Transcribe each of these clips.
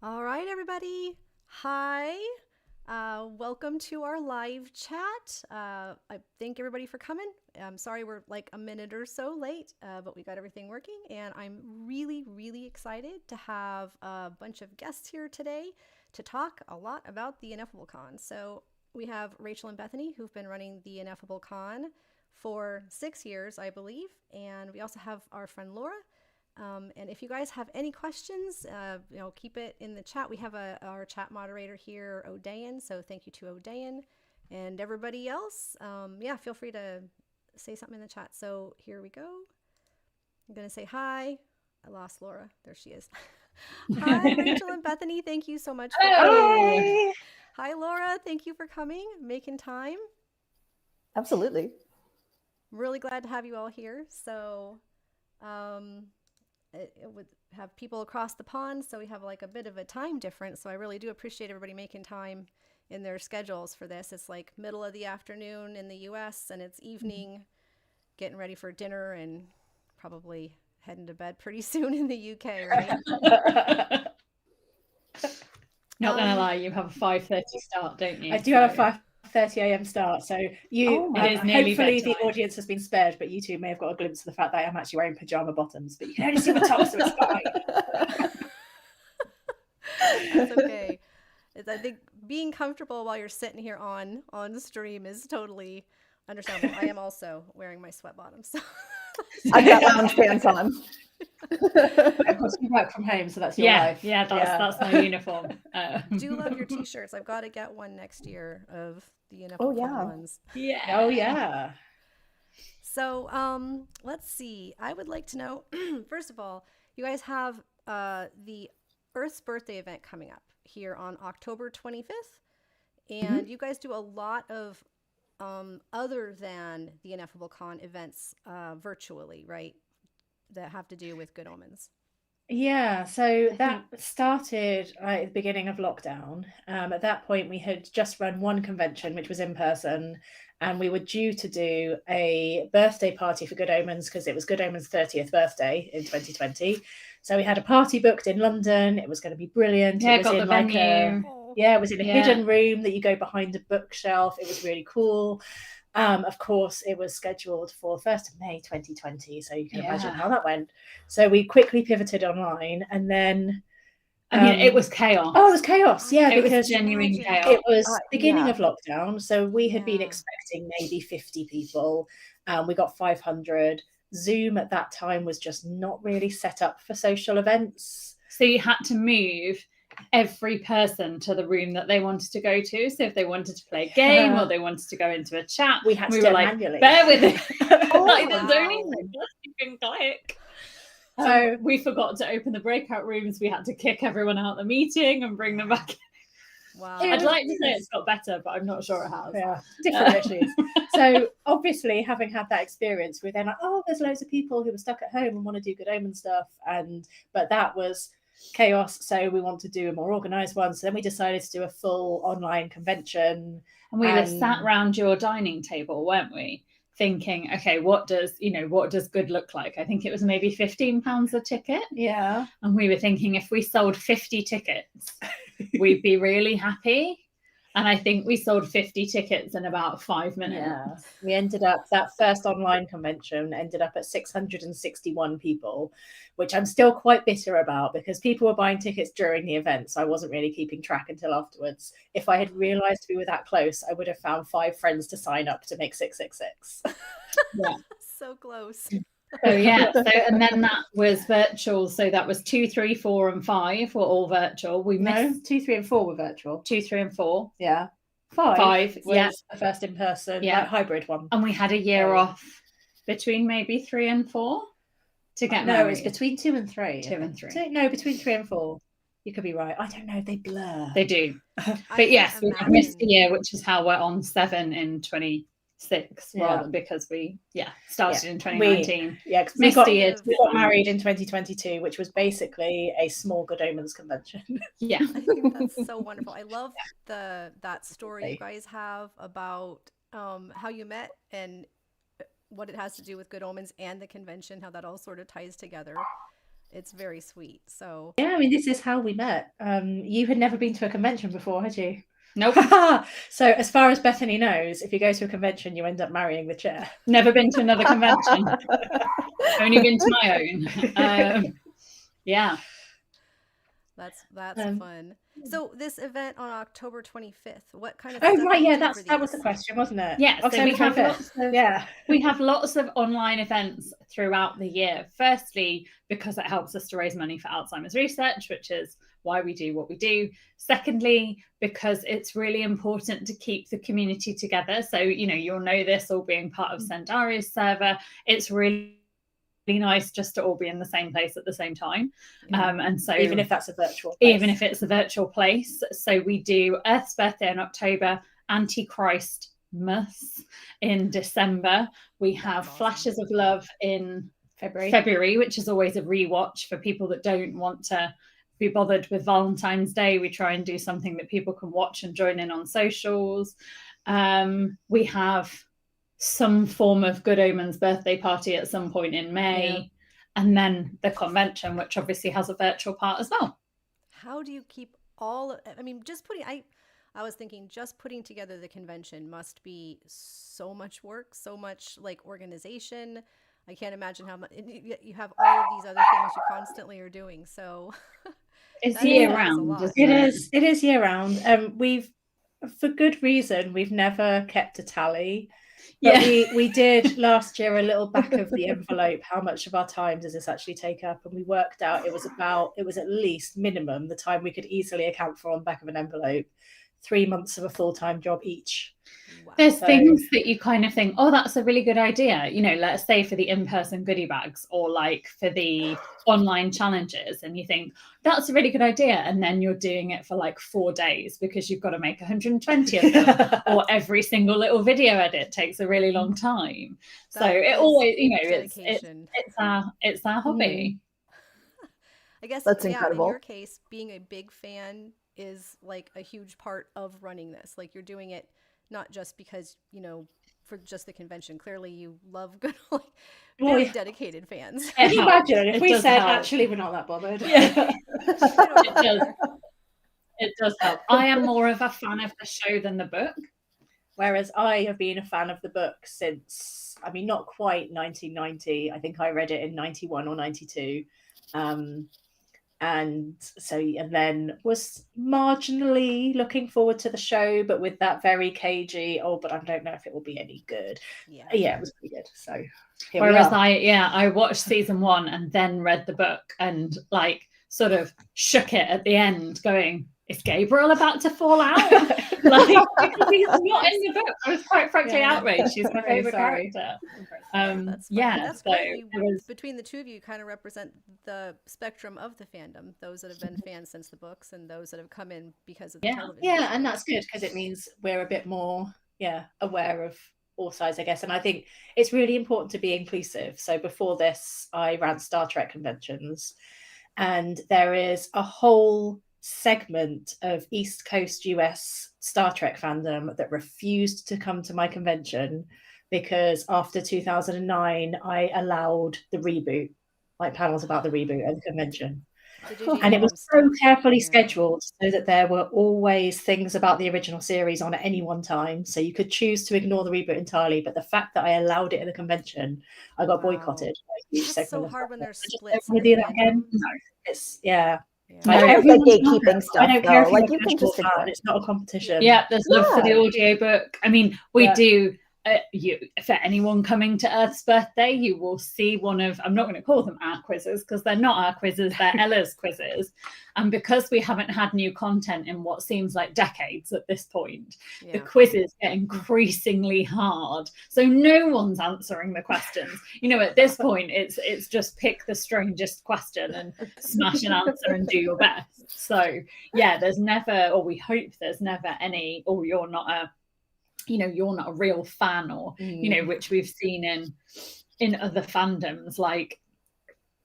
All right, everybody. Hi. Welcome to our live chat. I thank everybody for coming. I'm sorry we're like a minute or so late, but we got everything working, and I'm really, really excited to have a bunch of guests here today to talk a lot about the Ineffable Con. So we have Rachael and Bethany, who've been running the Ineffable Con for 6 years, I believe, and we also have our friend Laura. And if you guys have any questions, keep it in the chat. We have our chat moderator here, Odayan. So thank you to Odayan and everybody else. Feel free to say something in the chat. So here we go. I'm going to say hi. I lost Laura. There she is. Hi, Rachael and Bethany. Thank you so much for coming. Hi. Hi, Laura. Thank you for coming, making time. Absolutely. I'm really glad to have you all here. So, it would have people across the pond, so we have like a bit of a time difference. So I really do appreciate everybody making time in their schedules for this. It's like middle of the afternoon in the US and it's evening, getting ready for dinner and probably heading to bed pretty soon in the UK, right? Not gonna lie, you have a 5:30 start, don't you? I do have a 5:30 a.m. start, so you it is nearly hopefully the bedtime. audience has been spared, but you two may have got a glimpse of the fact that I am actually wearing pajama bottoms, but you can only see my top, so it's fine. That's okay. I think being comfortable while you're sitting here on the stream is totally understandable. I am also wearing my sweat bottoms. So. I've got lounge pants on. Of course, you work from home, so that's your life. Yeah, that's my uniform. Do love your t-shirts. I've got to get one next year of the Ineffable Con ones. Yeah. Oh yeah. So let's see. I would like to know, first of all, you guys have the Earth's Birthday event coming up here on October 25th. And you guys do a lot of other than the Ineffable Con events virtually, right? That have to do with good omens. Yeah, so that started at the beginning of lockdown. At that point, we had just run one convention, which was in person, and we were due to do a birthday party for Good Omens because it was Good Omens' 30th birthday in 2020. So we had a party booked in London. It was going to be brilliant. Yeah, it was got in the like venue. it was in a hidden room that you go behind a bookshelf. It was really cool. Of course, it was scheduled for 1st of May 2020, so you can imagine how that went. So we quickly pivoted online, and then it was chaos. Oh, it was chaos, yeah, it because was genuine chaos. it was beginning of lockdown, so we had been expecting maybe 50 people. We got 500. Zoom at that time was just not really set up for social events. So you had to move every person to the room that they wanted to go to. So if they wanted to play a game or they wanted to go into a chat, we had to do it manually. Bear with it. There's only you can click. So we forgot to open the breakout rooms. We had to kick everyone out of the meeting and bring them back. Wow. I'd like to say it's got better, but I'm not sure it has. Yeah, different issues. So obviously, having had that experience, we're then like, oh, there's loads of people who are stuck at home and want to do Good Omen stuff, but that was chaos. So we want to do a more organized one. So then we decided to do a full online convention, and we were sat around your dining table, weren't we? Thinking, okay, what does good look like? I think it was maybe £15 a ticket. Yeah. And we were thinking if we sold 50 tickets, we'd be really happy. And I think we sold 50 tickets in about 5 minutes. Yeah. We ended up, that first online convention ended up at 661 people, which I'm still quite bitter about because people were buying tickets during the event. So I wasn't really keeping track until afterwards. If I had realized we were that close, I would have found 5 friends to sign up to make 666. Yeah. So close. So and then that was virtual. So that was 2, 3, 4, and 5 were all virtual. We missed 2, 3, and 4 were virtual. 2, 3, and 4. Yeah. 5 was the first in person, like hybrid one. And we had a year off between maybe 3 and 4 to get married. No, it's between 2 and 3. 2 and 3. No, between 3 and 4. You could be right. I don't know. They blur. They do. But yes, we missed a year, which is how we're on 7 in 26 rather because we started in 2019. We got married in 2022, which was basically a small Good Omens convention. I think that's so wonderful. I love that story you guys have about how you met and what it has to do with Good Omens and the convention, how that all sort of ties together. It's very sweet. So Yeah, I mean, this is how we met. You had never been to a convention before, had you? Nope. So as far as Bethany knows, if you go to a convention, you end up marrying the chair. Never been to another convention. Only been to my own. Yeah. that's fun. So this event on October 25th, what kind of Oh stuff right, do you yeah, do for that was these? the question, wasn't it? Yeah, so October we have 25th. lots of Yeah. we have lots of online events throughout the year. Firstly, because it helps us to raise money for Alzheimer's research, which is why we do what we do. Secondly, because it's really important to keep the community together. So, you'll know this, all being part of Sendarya's server. It's really nice just to all be in the same place at the same time. And so even if that's a virtual place. Even if it's a virtual place. So we do Earth's Birthday in October, Antichristmas in December. We have awesome. Flashes of Love in February, which is always a rewatch for people that don't want to be bothered with Valentine's Day. We try and do something that people can watch and join in on socials. We have some form of Good Omens birthday party at some point in May, and then the convention, which obviously has a virtual part as well. How do you keep I was thinking just putting together the convention must be so much work, so much like organization. I can't imagine how much you have all of these other things you constantly are doing. So it's year round. It is year round. We've, for good reason, we've never kept a tally. But we did last year a little back of the envelope. How much of our time does this actually take up? And we worked out it was at least minimum the time we could easily account for on the back of an envelope. 3 months of a full-time job each. Wow. There's things that you kind of think, oh, that's a really good idea. Let's say for the in-person goodie bags or like for the online challenges. And you think that's a really good idea. And then you're doing it for like 4 days because you've got to make 120 of them or every single little video edit takes a really long time. So it always, it's our hobby. I guess that's incredible. In your case, being a big fan is like a huge part of running this. Like you're doing it not just because, for just the convention. Clearly you love good, like very dedicated fans. Can you imagine if we said, actually, we're not that bothered? Yeah. It does help. I am more of a fan of the show than the book. Whereas I have been a fan of the book since, not quite 1990. I think I read it in 91 or 92. And then was marginally looking forward to the show, but with that very cagey, but I don't know if it will be any good. Yeah, it was pretty good. So whereas I watched season 1 and then read the book and like sort of shook it at the end going, is Gabriel about to fall out? Like, because he's not in the book. I was quite frankly outraged. She's my favorite character. That's great. Between the two of you kind of represent the spectrum of the fandom, those that have been fans since the books and those that have come in because of the television. Yeah, and that's good because it means we're a bit more aware of all sides, I guess. And I think it's really important to be inclusive. So before this, I ran Star Trek conventions, and there is a whole segment of East Coast US Star Trek fandom that refused to come to my convention because after 2009 I allowed the reboot, like panels about the reboot at the convention. And it was so carefully scheduled so that there were always things about the original series on at any one time, so you could choose to ignore the reboot entirely, but the fact that I allowed it at the convention, I got boycotted. It's so hard when there's splits. Do that again? No, it's I don't like gatekeeping stuff. I don't care if like you can just it's not a competition. Yeah, there's love for the audiobook. We do. For anyone coming to Earth's Birthday, you will see one of, I'm not going to call them our quizzes because they're not our quizzes, they're Ella's quizzes. And because we haven't had new content in what seems like decades at this point, the quizzes get increasingly hard. So no one's answering the questions. At this point, it's just pick the strangest question and smash an answer and do your best. So there's never, or we hope there's never any, you're not a real fan, or which we've seen in other fandoms, like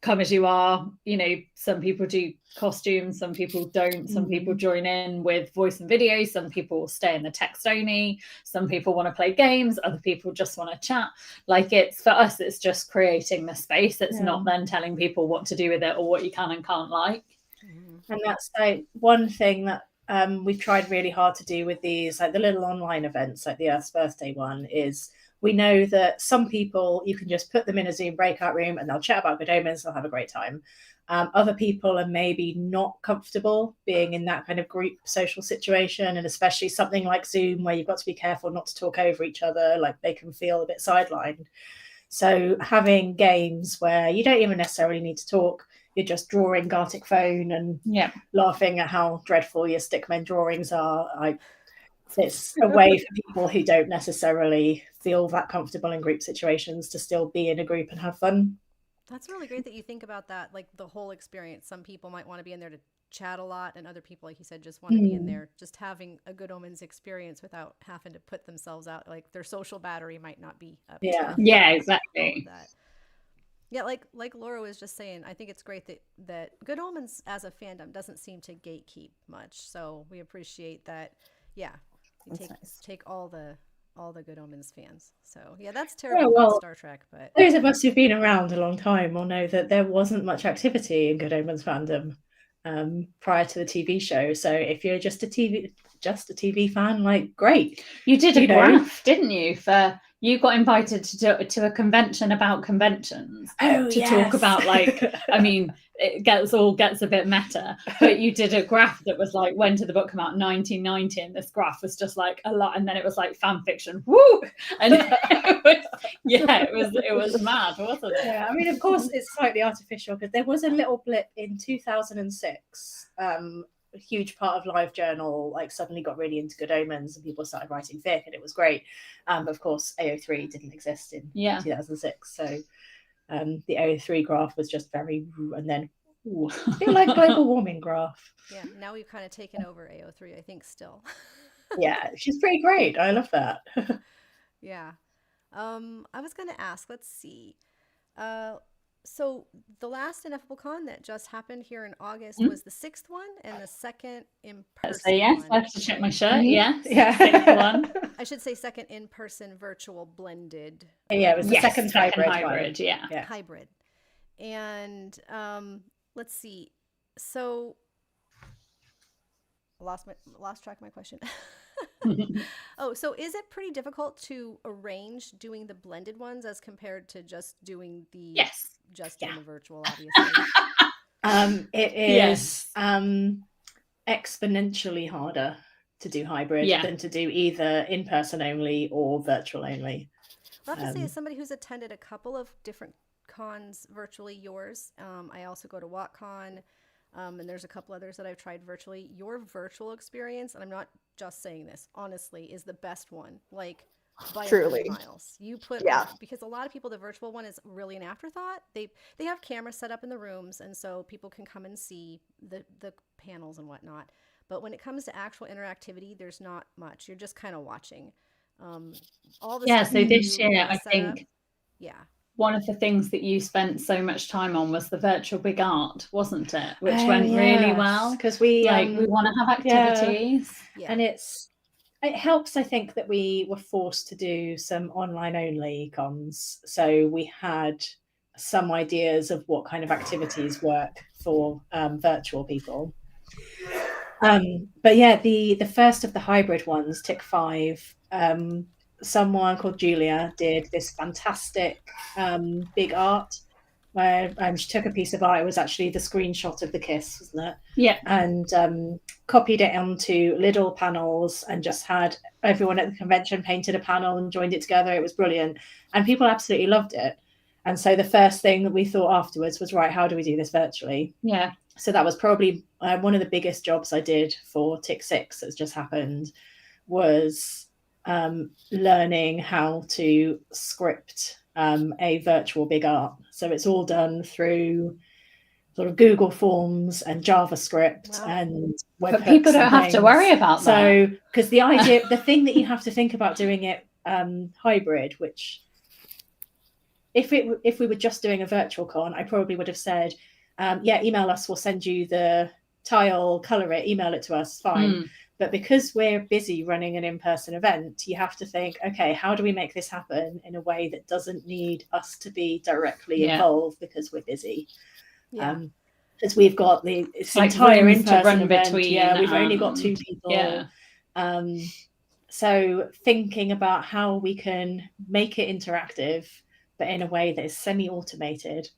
come as you are. You know, some people do costumes, some people don't. Some people join in with voice and video. Some people stay in the text only. Some people want to play games. Other people just want to chat. Like, it's for us, it's just creating the space. It's not then telling people what to do with it or what you can and can't like. And that's like one thing that we've tried really hard to do with these, like the little online events, like the Earth's Birthday one, is we know that some people, you can just put them in a Zoom breakout room and they'll chat about good omens, they'll have a great time. Other people are maybe not comfortable being in that kind of group social situation, and especially something like Zoom where you've got to be careful not to talk over each other, like they can feel a bit sidelined. So having games where you don't even necessarily need to talk, you're just drawing Gartic phone and laughing at how dreadful your stickmen drawings are. It's a way for people who don't necessarily feel that comfortable in group situations to still be in a group and have fun. That's really great that you think about that, like the whole experience. Some people might want to be in there to chat a lot, and other people, like you said, just want to be in there just having a good omens experience without having to put themselves out. Like their social battery might not be up to exactly that. Yeah, like Laura was just saying, I think it's great that Good Omens as a fandom doesn't seem to gatekeep much. So we appreciate that. Yeah, you take all the Good Omens fans. So yeah, that's terrible about Star Trek. But those of us who've been around a long time will know that there wasn't much activity in Good Omens fandom prior to the TV show. So if you're just a TV fan, like great, you did a graph, didn't you? You got invited to a convention about conventions to talk about, like, I mean, it gets a bit meta, but you did a graph that was like, when did the book come out? 1990, and this graph was just like a lot, and then it was like fan fiction, woo, and it was mad, wasn't it? Yeah, I mean, of course, it's slightly artificial because there was a little blip in 2006. A huge part of LiveJournal like suddenly got really into Good Omens and people started writing fic, and it was great. But of course, AO3 didn't exist in 2006, so the AO3 graph was just very, and then a bit like global warming graph. Yeah, now we've kind of taken over AO3, I think, still. Yeah, she's pretty great. I love that. Yeah. I was going to ask, let's see. So the last Ineffable Con that just happened here in August was the 6th one and the second in person. So yes, I have to check my shirt. Yeah. 6th one. I should say second in person, virtual, blended. Yeah, it was the second hybrid. Yeah, hybrid. And let's see. So lost track of my question. Oh, so is it pretty difficult to arrange doing the blended ones as compared to just doing the the virtual, obviously? It is exponentially harder to do hybrid than to do either in person only or virtual only. I'll have to say, as somebody who's attended a couple of different cons virtually, yours, I also go to WatCon. And there's a couple others that I've tried virtually. Your virtual experience, and I'm not just saying this, honestly, is the best one. Like, by truly miles. You put because a lot of people, the virtual one is really an afterthought. They have cameras set up in the rooms, and so people can come and see the panels and whatnot. But when it comes to actual interactivity, there's not much. You're just kind of watching. All the stuff so this year, I think. One of the things that you spent so much time on was the virtual big art, wasn't it? Which went really well because we want to have activities, and it helps. I think that we were forced to do some online only cons, so we had some ideas of what kind of activities work for virtual people. But yeah, the first of the hybrid ones, Tick 5. Someone called Julia did this fantastic big art where she took a piece of art. It was actually the screenshot of the kiss, wasn't it? Yeah. And copied it onto little panels and just had everyone at the convention painted a panel and joined it together. It was brilliant. And people absolutely loved it. And so the first thing that we thought afterwards was, right, how do we do this virtually? Yeah. So that was probably one of the biggest jobs I did for Tick 6 that's just happened, was learning how to script a virtual big art. So it's all done through sort of Google Forms and JavaScript and webhooks. But people don't have to worry about that. So, because the thing that you have to think about doing it hybrid, which if we were just doing a virtual con, I probably would have said, email us, we'll send you the tile, colour it, email it to us, fine. But because we're busy running an in-person event, you have to think, okay, how do we make this happen in a way that doesn't need us to be directly involved because we're busy? Because we've got this entire in-person event. We've only got 2 people. So thinking about how we can make it interactive, but in a way that is semi-automated.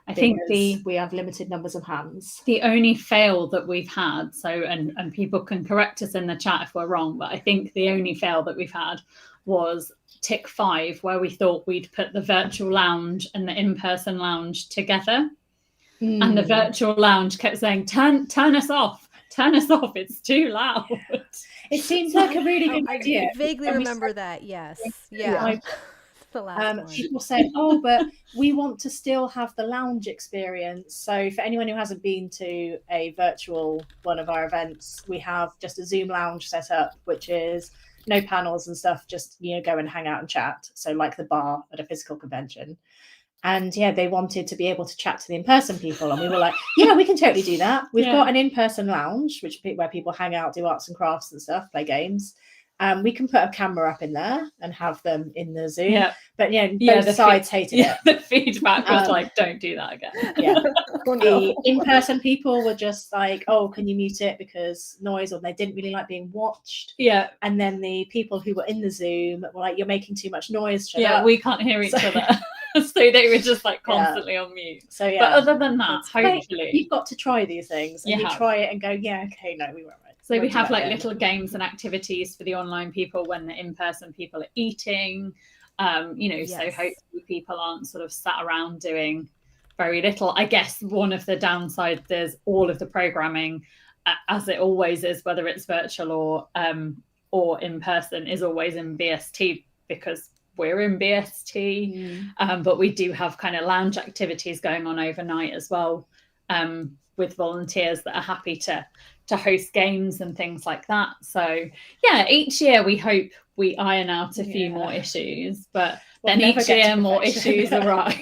I think we have limited numbers of hands. The only fail that we've had, and people can correct us in the chat if we're wrong, but I think the only fail that we've had was tick 5, where we thought we'd put the virtual lounge and the in-person lounge together. And the virtual lounge kept saying, turn us off, it's too loud. It seems like a really good idea. I vaguely remember that, yes. Yeah. The last one. People say, oh, but we want to still have the lounge experience. So for anyone who hasn't been to a virtual one of our events, we have just a Zoom lounge set up, which is no panels and stuff, just go and hang out and chat. So like the bar at a physical convention. And they wanted to be able to chat to the in-person people, and we were like, we can totally do that. We've got an in-person lounge, where people hang out, do arts and crafts and stuff, play games. We can put a camera up in there and have them in the Zoom. But both sides hated it. The feedback was like, don't do that again. The in-person people were just like, oh, can you mute it because noise, or they didn't really like being watched. And then the people who were in the Zoom were like, you're making too much noise. Shut up. We can't hear each other. So they were just like constantly on mute. So but other than that, hopefully you've got to try these things, and you try it and go, okay, no, we weren't right. So we have like little games and activities for the online people when the in-person people are eating. So hopefully people aren't sort of sat around doing very little. I guess one of the downsides is all of the programming, as it always is, whether it's virtual or in person, is always in BST because we're in BST, but we do have kind of lounge activities going on overnight as well, with volunteers that are happy to host games and things like that. So each year we hope we iron out a few more issues, but then each year more issues arise.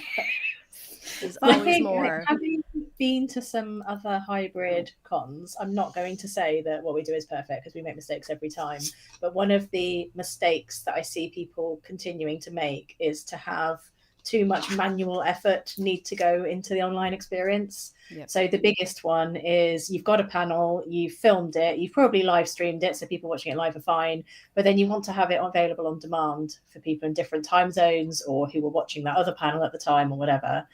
There's always more. Having been to some other hybrid cons, I'm not going to say that what we do is perfect because we make mistakes every time. But one of the mistakes that I see people continuing to make is to have too much manual effort need to go into the online experience. So the biggest one is you've got a panel, you've filmed it, you've probably live streamed it, so people watching it live are fine, but then you want to have it available on demand for people in different time zones or who were watching that other panel at the time or whatever.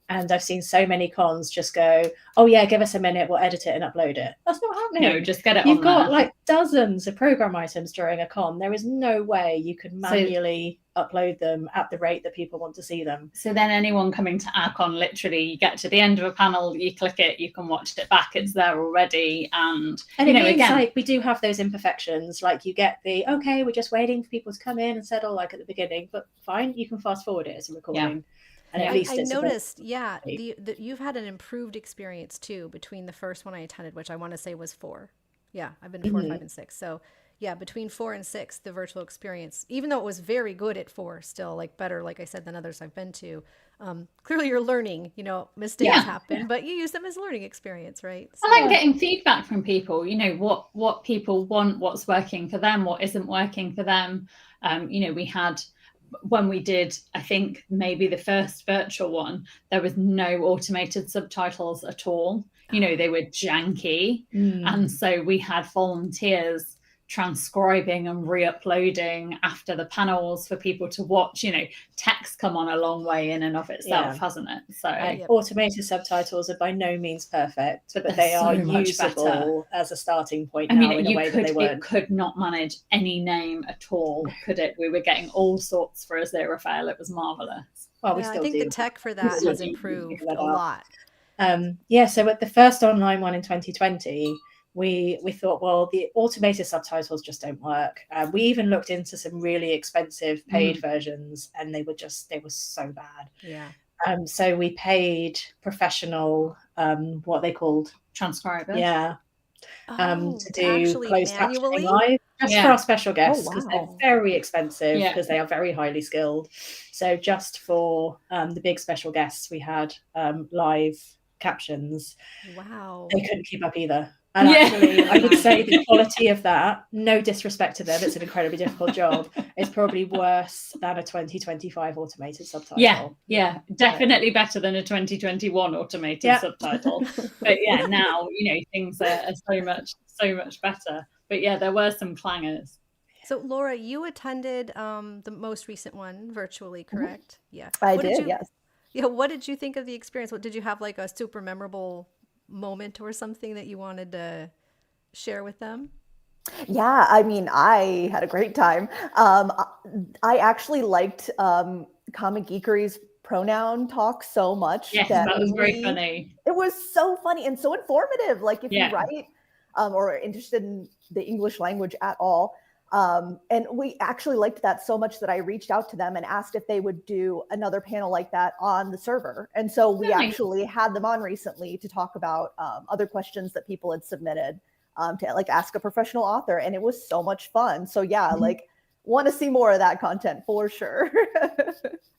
And I've seen so many cons just go, oh yeah, give us a minute, we'll edit it and upload it. That's not happening. No, just get it You've on got there. like dozens of program items during a con. There is no way you can manually upload them at the rate that people want to see them. So then anyone coming to our con, literally you get to the end of a panel, you click it, you can watch it back, it's there already. And it means again, like we do have those imperfections, like you get the, okay, we're just waiting for people to come in and settle like at the beginning, but fine, you can fast forward it as a recording. And at least I noticed, you've had an improved experience too between the first one I attended, which I want to say was 4. Yeah, I've been to 4, 5, and 6. So yeah, between 4 and 6, the virtual experience, even though it was very good at 4, still like better, like I said, than others I've been to. Clearly you're learning, mistakes happen, but you use them as learning experience, right? So, I like getting feedback from people, what people want, what's working for them, what isn't working for them. We had, when we did, I think maybe the first virtual one, there was no automated subtitles at all. They were janky. And so we had volunteers transcribing and re-uploading after the panels for people to watch. Tech's come on a long way in and of itself, hasn't it? So automated subtitles are by no means perfect, but they are usable as a starting point now in a way that they weren't. It could not manage any name at all, could it? We were getting all sorts for a zero fail. It was marvelous. Well, we still I think do. the tech for that has improved a lot. So at the first online one in 2020, we thought, well, the automated subtitles just don't work. We even looked into some really expensive paid versions, and they were so bad. Yeah. So we paid professional, what they called transcribers. Yeah. to do actually closed manually? captioning live, just for our special guests, because they're wow. very expensive, because they are very highly skilled. So just for the big special guests, we had live captions. Wow. They couldn't keep up either. And actually, I would say the quality of that, no disrespect to them, it's an incredibly difficult job, is probably worse than a 2025 automated subtitle. Yeah, definitely better than a 2021 automated subtitle. But yeah, now, you know, things are so much better. But yeah, there were some clangers. So Laura, you attended the most recent one virtually, correct? Yeah. I did, yes. Yeah, what did you think of the experience? What did you have, like a super memorable moment or something that you wanted to share with them? Yeah, I mean, I had a great time. I actually liked Comic Geekery's pronoun talk so much. Yes, that was very funny. It was so funny and so informative. Like if you write or are interested in the English language at all. And we actually liked that so much that I reached out to them and asked if they would do another panel like that on the server. And so we actually had them on recently to talk about other questions that people had submitted. To like ask a professional author, and it was so much fun. So yeah, like want to see more of that content for sure.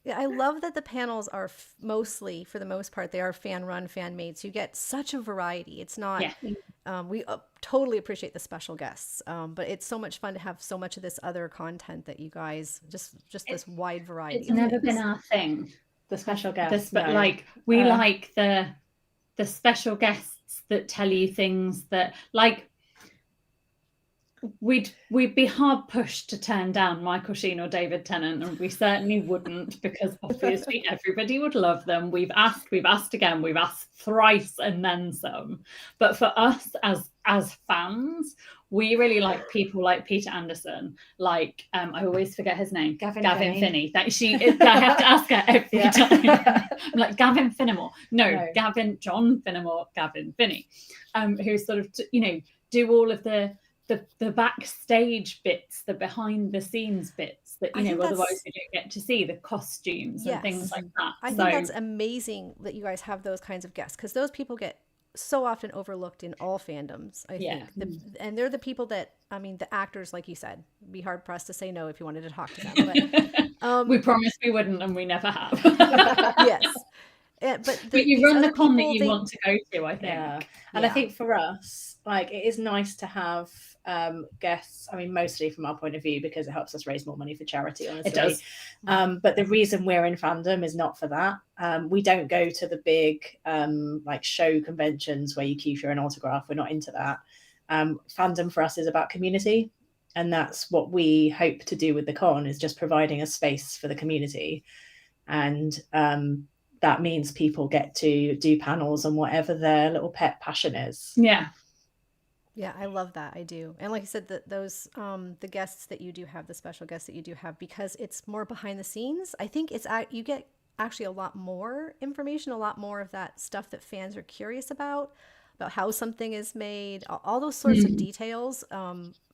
Yeah, I love that the panels are mostly, for the most part, they are fan run, fan made. So you get such a variety. It's not, we totally appreciate the special guests, but it's so much fun to have so much of this other content that you guys, just this wide variety. It's never been our thing. The special guests. But like, we like the special guests that tell you things that, like, we'd be hard pushed to turn down Michael Sheen or David Tennant, and we certainly wouldn't, because obviously everybody would love them. We've asked again, we've asked thrice and then some. But for us as fans, we really like people like Peter Anderson, like I always forget his name, Gavin Finney. That I have to ask her every time. I'm like, Gavin Finnemore. No, John Finnemore, Gavin Finney, who sort of do all of the backstage bits, the behind the scenes bits that otherwise we don't get to see, the costumes and things like that. I think that's amazing that you guys have those kinds of guests, because those people get so often overlooked in all fandoms, I think. And they're the people that, I mean, the actors, like you said, be hard pressed to say no if you wanted to talk to them. But we promised we wouldn't, and we never have. Yes. But you run the con that you want to go to, I think. And I think for us, like, it is nice to have guests, I mean, mostly from our point of view, because it helps us raise more money for charity, honestly. It does. But the reason we're in fandom is not for that. We don't go to the big like show conventions where you queue for an autograph. We're not into that. Fandom for us is about community, and that's what we hope to do with the con, is just providing a space for the community. And that means people get to do panels on whatever their little pet passion is. Yeah, I love that. I do. And like I said, those the guests that you do have, the special guests that you do have, because it's more behind the scenes, I think you get actually a lot more information, a lot more of that stuff that fans are curious about how something is made, all those sorts of details.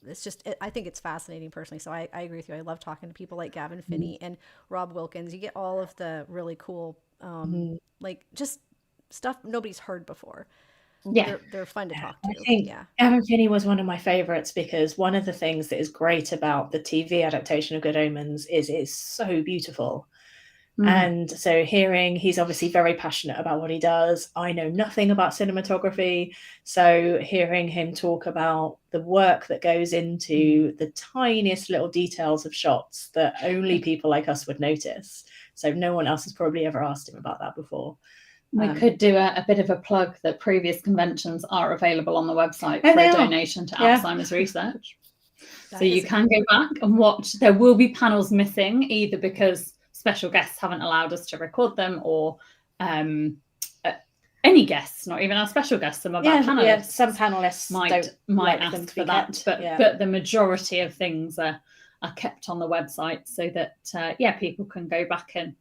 It's just, I think it's fascinating personally. So I agree with you. I love talking to people like Gavin Finney and Rob Wilkins. You get all of the really cool, like just stuff nobody's heard before. They're fun to talk to. I think Gavin Finney was one of my favorites, because one of the things that is great about the TV adaptation of Good Omens is it's so beautiful. And so he's obviously very passionate about what he does. I know nothing about cinematography, so hearing him talk about the work that goes into the tiniest little details of shots that only people like us would notice. So no one else has probably ever asked him about that before. We could do a bit of a plug that previous conventions are available on the website for a donation to Alzheimer's research. So you can go back and watch. There will be panels missing, either because special guests haven't allowed us to record them, or any guests, not even our special guests, some of our panelists. Yeah, some panelists might ask for that, but the majority of things are kept on the website, so that people can go back and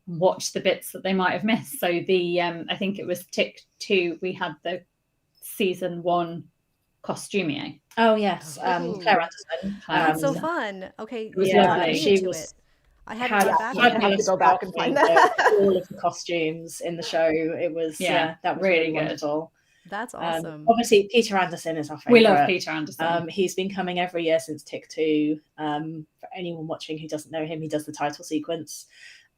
watch the bits that they might have missed. So the I think it was Tick 2, we had the season 1 costumier. Oh yes, Claire Anderson. That's so fun. Okay, it was lovely. She was. I had to go back and find that. All of the costumes in the show. It was that was really wonderful. That's awesome. Obviously, Peter Anderson is our favourite. We love Peter Anderson. He's been coming every year since Tick 2. For anyone watching who doesn't know him, he does the title sequence.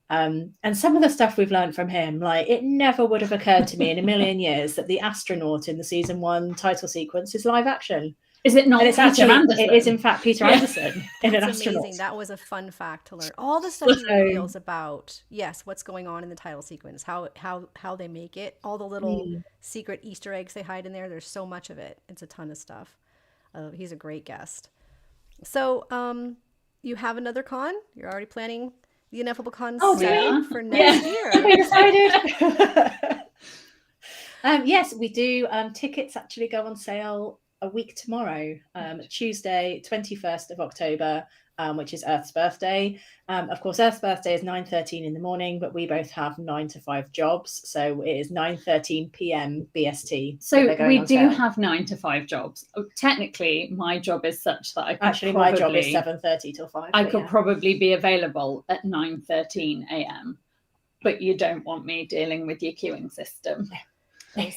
And some of the stuff we've learned from him, like, it never would have occurred to me in a million years that the astronaut in the season 1 title sequence is live action. Is it not? And it's Peter Anderson? It is in fact Peter Anderson in an That's astronaut. amazing. That was a fun fact to learn. All the stuff he reveals about, yes, what's going on in the title sequence, how they make it, all the little secret Easter eggs they hide in there. There's so much of it. It's a ton of stuff. He's a great guest. So, you have another con? You're already planning the Ineffable Con for next year. We decided. Yes, we do. Tickets actually go on sale a week tomorrow, Tuesday, 21st of October, which is Earth's birthday. Of course, Earth's birthday is 9:13 in the morning, but we both have 9 to 5 jobs, so it is 9:13 p.m. BST. So we do have 9 to 5 jobs. Technically, my job is such that I could my job is 7:30 till 5. I could probably be available at 9:13 a.m. But you don't want me dealing with your queuing system.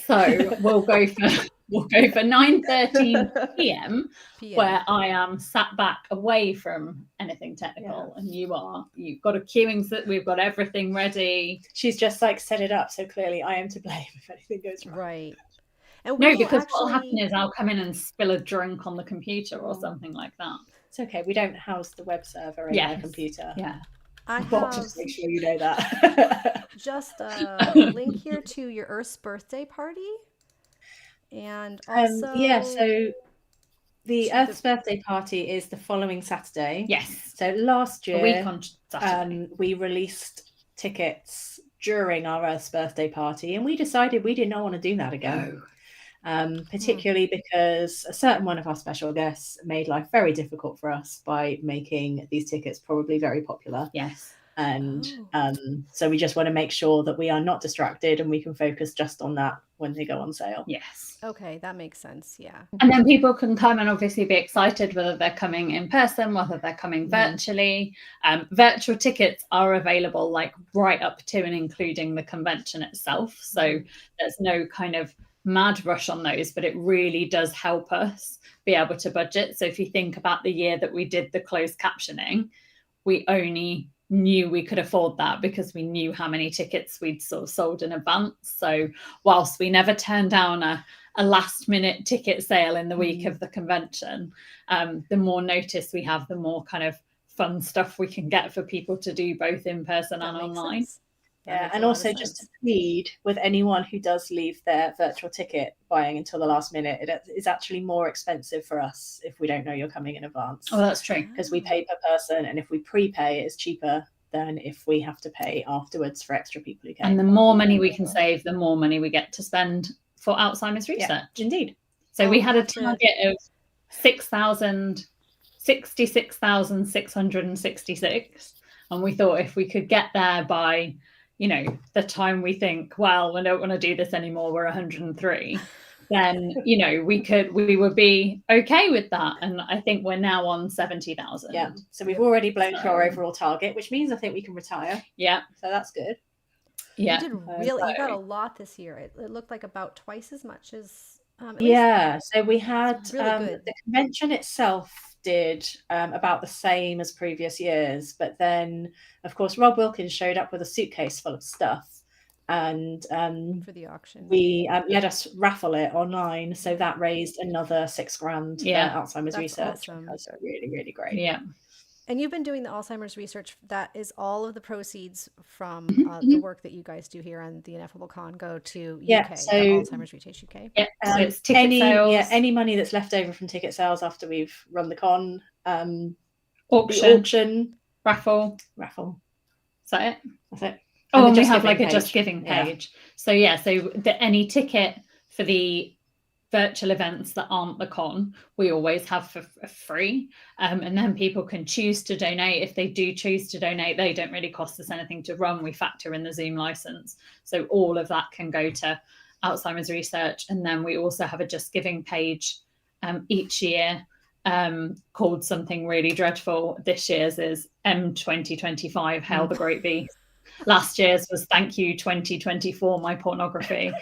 So we'll go for 9:13 p.m. where I am sat back away from anything technical, and you've got a queuing set. We've got everything ready. She's just like set it up, so clearly I am to blame if anything goes wrong. Right. And no, because what will happen is I'll come in and spill a drink on the computer or something like that. It's okay. We don't house the web server in my computer. Yeah. I have just make sure you know that. just a link here to your Earth's birthday party. And also so the Earth's birthday party is the following Saturday. Yes. So last year, a week on Saturday, we released tickets during our Earth's birthday party, and we decided we did not want to do that again. Particularly because a certain one of our special guests made life very difficult for us by making these tickets probably very popular. Yes. And so we just want to make sure that we are not distracted and we can focus just on that when they go on sale. Yes. Okay, that makes sense. Yeah. And then people can come and obviously be excited whether they're coming in person, whether they're coming virtually. Virtual tickets are available like right up to and including the convention itself. So there's no kind of mad rush on those, but it really does help us be able to budget. So if you think about the year that we did the closed captioning, we only knew we could afford that because we knew how many tickets we'd sort of sold in advance. So whilst we never turned down a last minute ticket sale in the week of the convention, the more notice we have, the more kind of fun stuff we can get for people to do both in person and online. Yeah, and also just to plead with anyone who does leave their virtual ticket buying until the last minute, it is actually more expensive for us if we don't know you're coming in advance. Oh, that's true. Because we pay per person, and if we prepay, it's cheaper than if we have to pay afterwards for extra people who came. And the more money we can save, the more money we get to spend for Alzheimer's research. Yeah, indeed. So we had a target of 66,666, and we thought if we could get there by the time we think, well, we don't want to do this anymore, we're 103, then, we would be okay with that. And I think we're now on 70,000. Yeah. So we've already blown through our overall target, which means I think we can retire. Yeah. So that's good. Yeah. You got a lot this year. It looked like about twice as much as. So we had the convention itself did about the same as previous years, but then of course Rob Wilkins showed up with a suitcase full of stuff, and for the auction we let us raffle it online, so that raised another $6,000 for Alzheimer's research. Awesome. That's really, really great. Yeah. And you've been doing the Alzheimer's research. That is all of the proceeds from the work that you guys do here on the Ineffable Con go to UK, so Alzheimer's Research UK. Yeah, so it's ticket sales. Any money that's left over from ticket sales after we've run the con, auction, raffle. Is that it? That's it. Oh, and we have like a Just Giving page. Yeah. So any ticket for the virtual events that aren't the con, we always have for free, and then people can choose to donate. If they do choose to donate, they don't really cost us anything to run. We factor in the Zoom license, so all of that can go to Alzheimer's research. And then we also have a Just Giving page each year called something really dreadful. This year's is M2025 Hail the Great Beast. Last year's was Thank You 2024 My Pornography.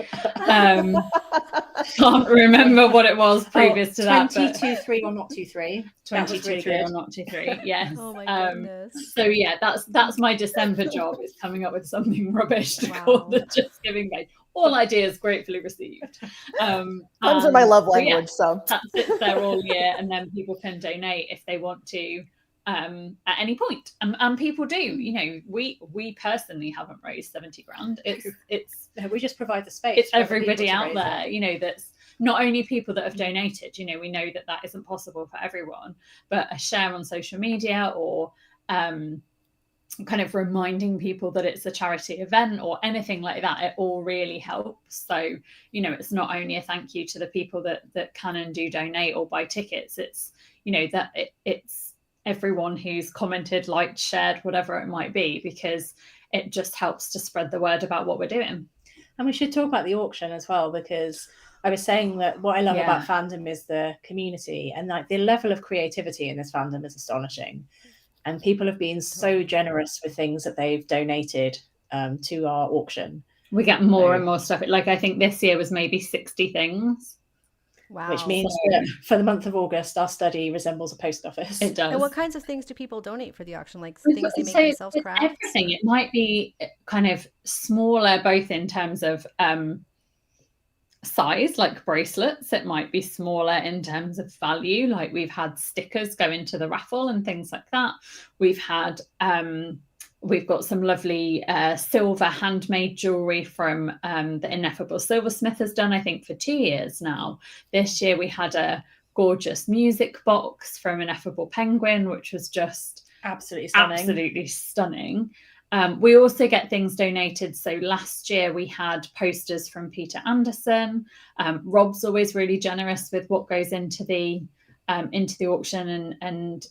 Can't remember what it was previous to that. 22-3 or not 2-3. 22-3 or not 2-3. Yes. Oh my goodness. So yeah, that's my December job, is coming up with something rubbish to call the Just Giving page. All ideas gratefully received. Puns are my love language, so that sits there all year, and then people can donate if they want to. At any point, and people do. You know, we personally haven't raised 70 grand. It's we just provide the space. It's everybody out there, you know, that's not only people that have donated. You know, we know that isn't possible for everyone, but a share on social media, or kind of reminding people that it's a charity event or anything like that, it all really helps. So, you know, it's not only a thank you to the people that can and do donate or buy tickets. It's, you know, that it's everyone who's commented, liked, shared, whatever it might be, because it just helps to spread the word about what we're doing. And we should talk about the auction as well, because I was saying that what I love about fandom is the community, and like the level of creativity in this fandom is astonishing. And people have been so generous with things that they've donated to our auction. We get more and more stuff. Like, I think this year was maybe 60 things. Wow. Which means that for the month of August, our study resembles a post office. It does. And what kinds of things do people donate for the auction? Like things they make themselves, crafts? Everything. It might be kind of smaller, both in terms of size, like bracelets. It might be smaller in terms of value. Like, we've had stickers go into the raffle and things like that. We've had we've got some lovely silver handmade jewelry from the Ineffable Silversmith has done, I think, for 2 years now. This year we had a gorgeous music box from Ineffable Penguin, which was just absolutely stunning. We also get things donated. So last year we had posters from Peter Anderson. Rob's always really generous with what goes into the auction and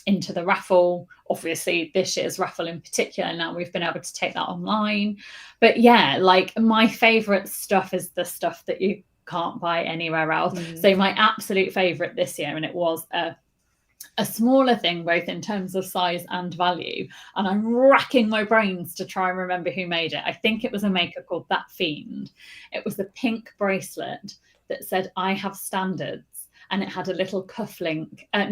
into the raffle. Obviously this year's raffle in particular, now we've been able to take that online. But yeah, like, my favorite stuff is the stuff that you can't buy anywhere else. So my absolute favorite this year, and it was a smaller thing both in terms of size and value, and I'm racking my brains to try and remember who made it. I think it was a maker called That Fiend. It was a pink bracelet that said "I have standards," and it had a little handcuff, a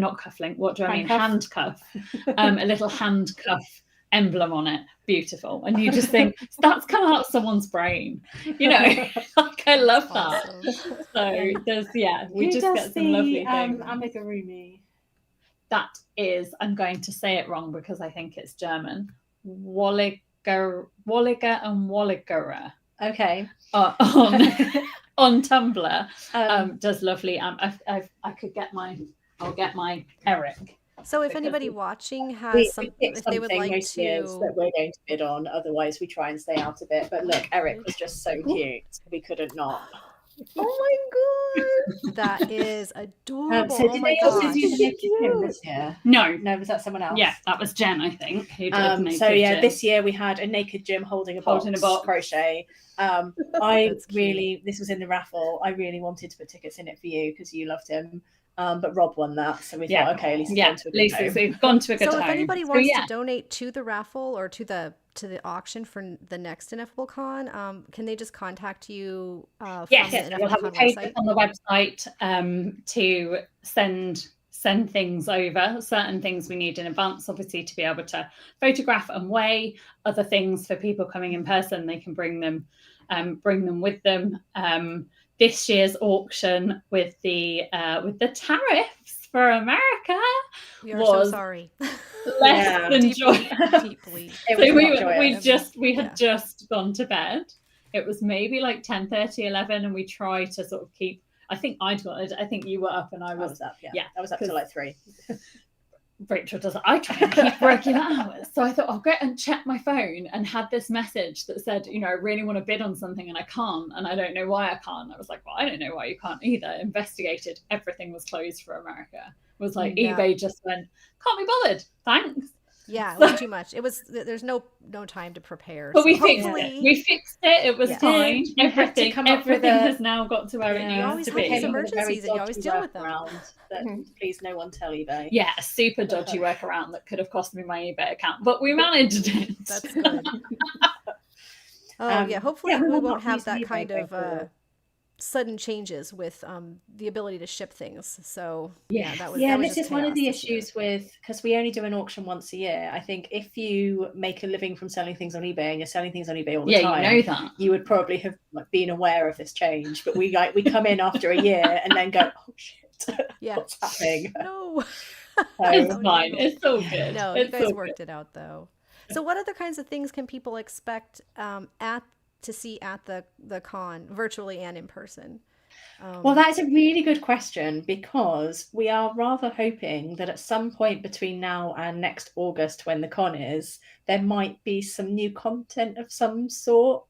little handcuff emblem on it. Beautiful. And you just think, that's come out of someone's brain, you know. Like, I love that. Awesome. So there's we Who just does get some lovely things. amigurumi? That is, I'm going to say it wrong because I think it's German. Walliger and Walligera. Okay. On Tumblr, does lovely. I'll get my Eric. So if anybody watching has if they would like to, that we're going to bid on, otherwise we try and stay out of it. But look, Eric was just so cute, we couldn't not. Oh my god, that is adorable. So did they also do the naked Jim this year? No, was that someone else? Yeah, that was Jen, I think. Who did naked Jim. This year we had a naked Jim holding a box crochet. This was in the raffle. I really wanted to put tickets in it for you because you loved him. But Rob won that, so we thought, okay, at least we've gone to a good home. So if anybody wants to donate to the raffle or to the auction for the next Ineffable Con, can they just contact you? Yes, we'll have a page on the website to send things over. Certain things we need in advance, obviously, to be able to photograph and weigh. Other things for people coming in person, they can bring them with them. This year's auction with the tariffs for America was so sorry. less than joy. Deeply. So we had just gone to bed. It was maybe like 10:30, 11, and we tried to sort of keep. I think you were up and I was up. Yeah, I was up till like 3. Rachel doesn't. I try and keep working hours. So I thought I'll go and check my phone, and had this message that said, you know, I really want to bid on something and I can't, and I don't know why I can't. I was like, well, I don't know why you can't either. Investigated, everything was closed for America. It was like eBay just went, can't be bothered. Thanks. Yeah, it was too much. It was. There's no time to prepare. But we fixed it. We fixed it. It was fine. Everything has now got to where it needs to be. You always have these emergencies, and you always deal with them. Please, no one tell eBay. Yeah, a super dodgy workaround that could have cost me my eBay account, but we managed it. That's good. Hopefully we won't have that kind of sudden changes with the ability to ship things. So Yes. that was and just this is one of chaos the this year. issues with, because we only do an auction once a year. I think if you make a living from selling things on eBay and you're selling things on eBay all the time, you know that. you would probably have been aware of this change. But we come in after a year and then go, oh shit, what's happening? No. It's fine. It's all good. No, you guys worked it out though. So what other kinds of things can people expect to see at the con, virtually and in person? Well, that is a really good question, because we are rather hoping that at some point between now and next August, when the con is, there might be some new content of some sort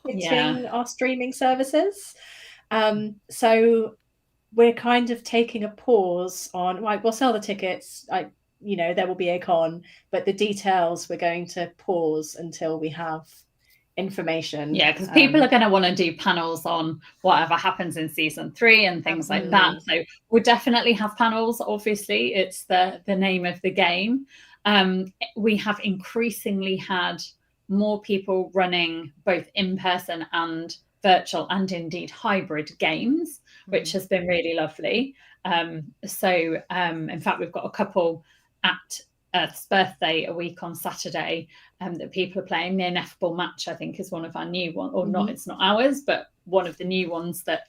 hitting our streaming services. So we're kind of taking a pause on, right, we'll sell the tickets, there will be a con, but the details we're going to pause until we have information. Yeah, because people are going to want to do panels on whatever happens in season 3 and things like that. So we'll definitely have panels. Obviously, it's the name of the game. We have increasingly had more people running both in person and virtual, and indeed hybrid games, which has been really lovely. So in fact, we've got a couple at Earth's birthday a week on Saturday that people are playing. The Ineffable Match, I think, is one of our new ones, or not, it's not ours, but one of the new ones that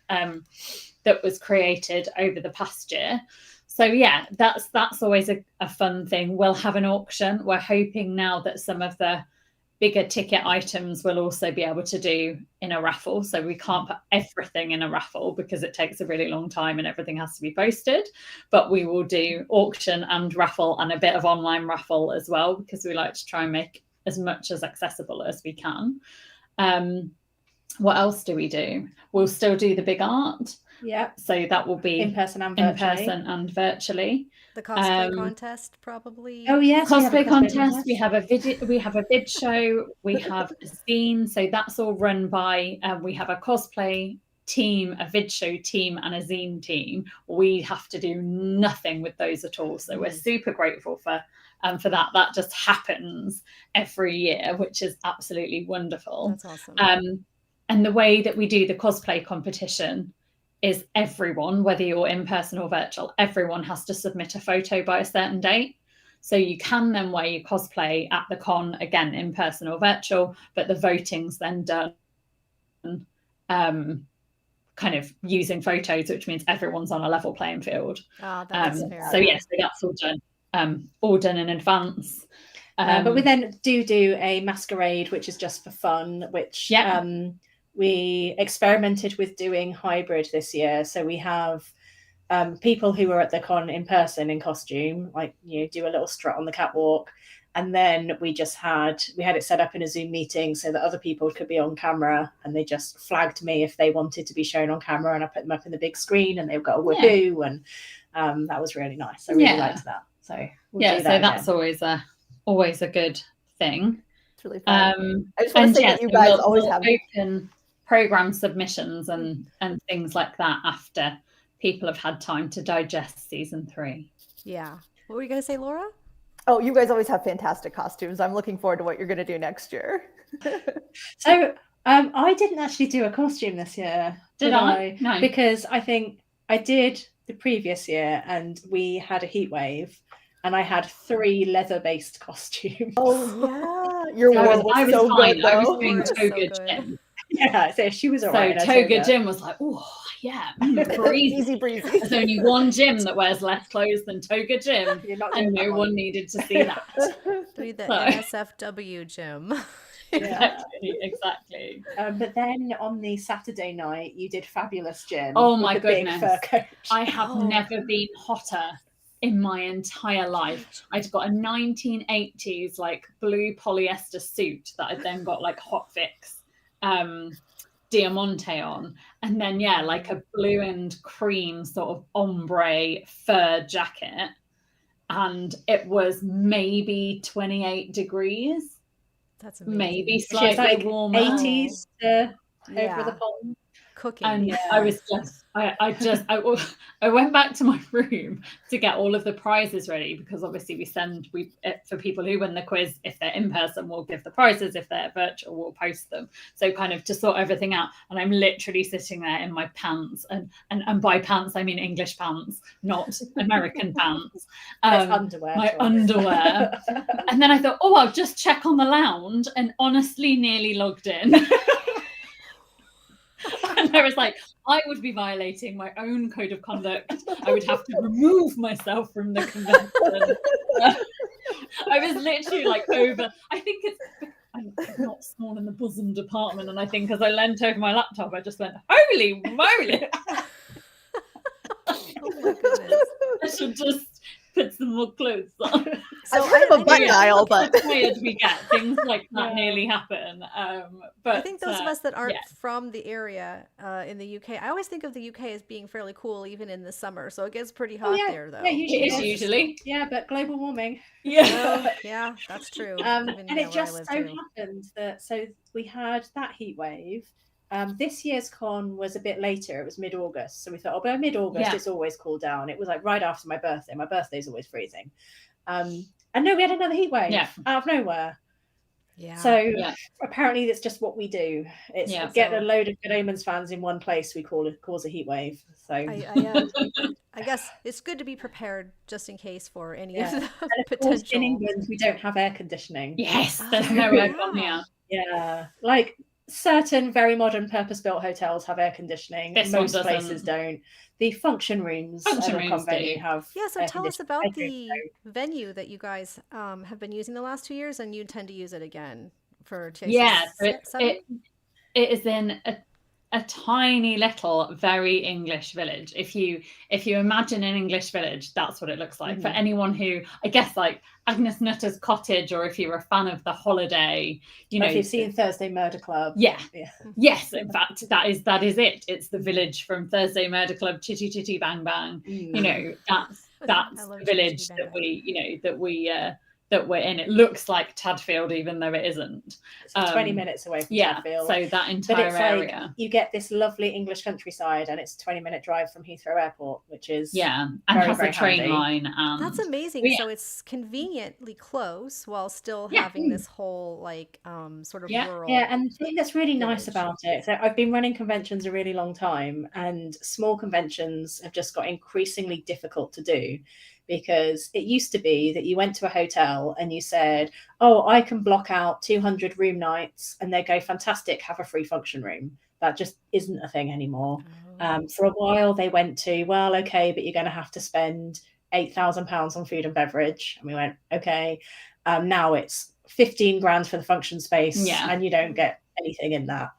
was created over the past year. So yeah, that's always a fun thing. We'll have an auction. We're hoping now that some of the bigger ticket items we'll also be able to do in a raffle. So we can't put everything in a raffle because it takes a really long time and everything has to be posted. But we will do auction and raffle and a bit of online raffle as well, because we like to try and make as much as accessible as we can. What else do we do? We'll still do the big art. Yeah. So that will be in person and virtually. The cosplay contest, probably. Oh yes, cosplay contest. We have a video. We have a vid show. We have a zine. So that's all run by. We have a cosplay team, a vid show team, and a zine team. We have to do nothing with those at all. So we're super grateful for that. That just happens every year, which is absolutely wonderful. That's awesome. And the way that we do the cosplay competition is everyone, whether you're in person or virtual, everyone has to submit a photo by a certain date. So you can then wear your cosplay at the con, again, in person or virtual, but the voting's then done kind of using photos, which means everyone's on a level playing field. That's fair. So yes, that's all done in advance. But we then do a masquerade, which is just for fun, which we experimented with doing hybrid this year. So we have people who were at the con in person in costume, like, do a little strut on the catwalk. And then we had it set up in a Zoom meeting so that other people could be on camera, and they just flagged me if they wanted to be shown on camera, and I put them up in the big screen and they've got a woohoo. And that was really nice. I really liked that. So we'll do that again. That's always a good thing. It's really fun. I just want to say that you guys always have open program submissions and things like that after people have had time to digest season 3. Yeah. What were you going to say, Laura? Oh, you guys always have fantastic costumes. I'm looking forward to what you're going to do next year. So I didn't actually do a costume this year. Did I? No. Because I think I did the previous year and we had a heat wave. And I had 3 leather-based costumes. Oh yeah, your I was was so fine. good. I Though. was doing Toga Jim. Yeah, so she was alright. So Toga Jim was like, oh yeah, breezy. Easy breezy. There's only one Jim that wears less clothes than Toga Jim, and no one needed to see that. Be the NSFW Jim. Exactly. But then on the Saturday night, you did Fabulous Jim. Oh my goodness! Big fur coat. I have never been hotter in my entire life. I'd got a 1980s like blue polyester suit that I'd then got like Hot Fix Diamante on, and then like a blue and cream sort of ombre fur jacket, and it was maybe 28 degrees. That's amazing. Maybe slightly warmer. 80s over the pond. cooking. And I was just, I went back to my room to get all of the prizes ready, because obviously for people who win the quiz, if they're in person, we'll give the prizes. If they're virtual, we'll post them. So kind of to sort everything out. And I'm literally sitting there in my pants, and by pants I mean English pants, not American pants. Underwear. My underwear. And then I thought, I'll just check on the lounge, and honestly nearly logged in. And I was like, I would be violating my own code of conduct. I would have to remove myself from the convention. I was literally like I think I'm not small in the bosom department. And I think as I leant over my laptop, I just went, holy moly. Oh my goodness. I should just put some more clothes on. So I've heard of a butt dial, but tired we get, things like that nearly happen. But I think those of us that aren't from the area in the UK, I always think of the UK as being fairly cool, even in the summer. So it gets pretty hot there, though. Yeah, usually. Yeah, but global warming. Yeah, yeah, that's true. And it just so happened that we had that heat wave. This year's con was a bit later. It was mid-August. So we thought, by mid-August, it's always cooled down. It was like right after my birthday. My birthday's always freezing. And no, we had another heat wave out of nowhere. Yeah. So apparently it's just what we do. It's get a load of Good Omens fans in one place. We cause a heat wave. So I guess it's good to be prepared just in case for any of the potential. In England, we don't have air conditioning. Yes, there's no air conditioning. Yeah, like certain very modern purpose-built hotels have air conditioning. Most places don't. The function rooms have. Yeah, so tell us about the venue that you guys have been using the last 2 years, and you intend to use it again for TIC. Yeah, so it is in a tiny little, very English village. If you imagine an English village, that's what it looks like. For anyone who, I guess, like Agnes Nutter's Cottage, or if you're a fan of The Holiday, if you've seen Thursday Murder Club. Yes, in fact, that is it. It's the village from Thursday Murder Club, Chitty Chitty Bang Bang. That's the village that we're in. It looks like Tadfield, even though it isn't. It's 20 minutes away from Tadfield. So that entire area. Like, you get this lovely English countryside, and it's a 20-minute drive from Heathrow Airport, which is and has a train line. That's amazing. So it's conveniently close while still having this whole sort of rural. Yeah, and the thing that's really nice about it, so I've been running conventions a really long time, and small conventions have just got increasingly difficult to do. Because it used to be that you went to a hotel and you said, I can block out 200 room nights, and they go, fantastic, have a free function room. That just isn't a thing anymore. For a while they went to, well, okay, but you're going to have to spend £8,000 on food and beverage. And we went, okay. Now it's 15 grand for the function space, and you don't get anything in that.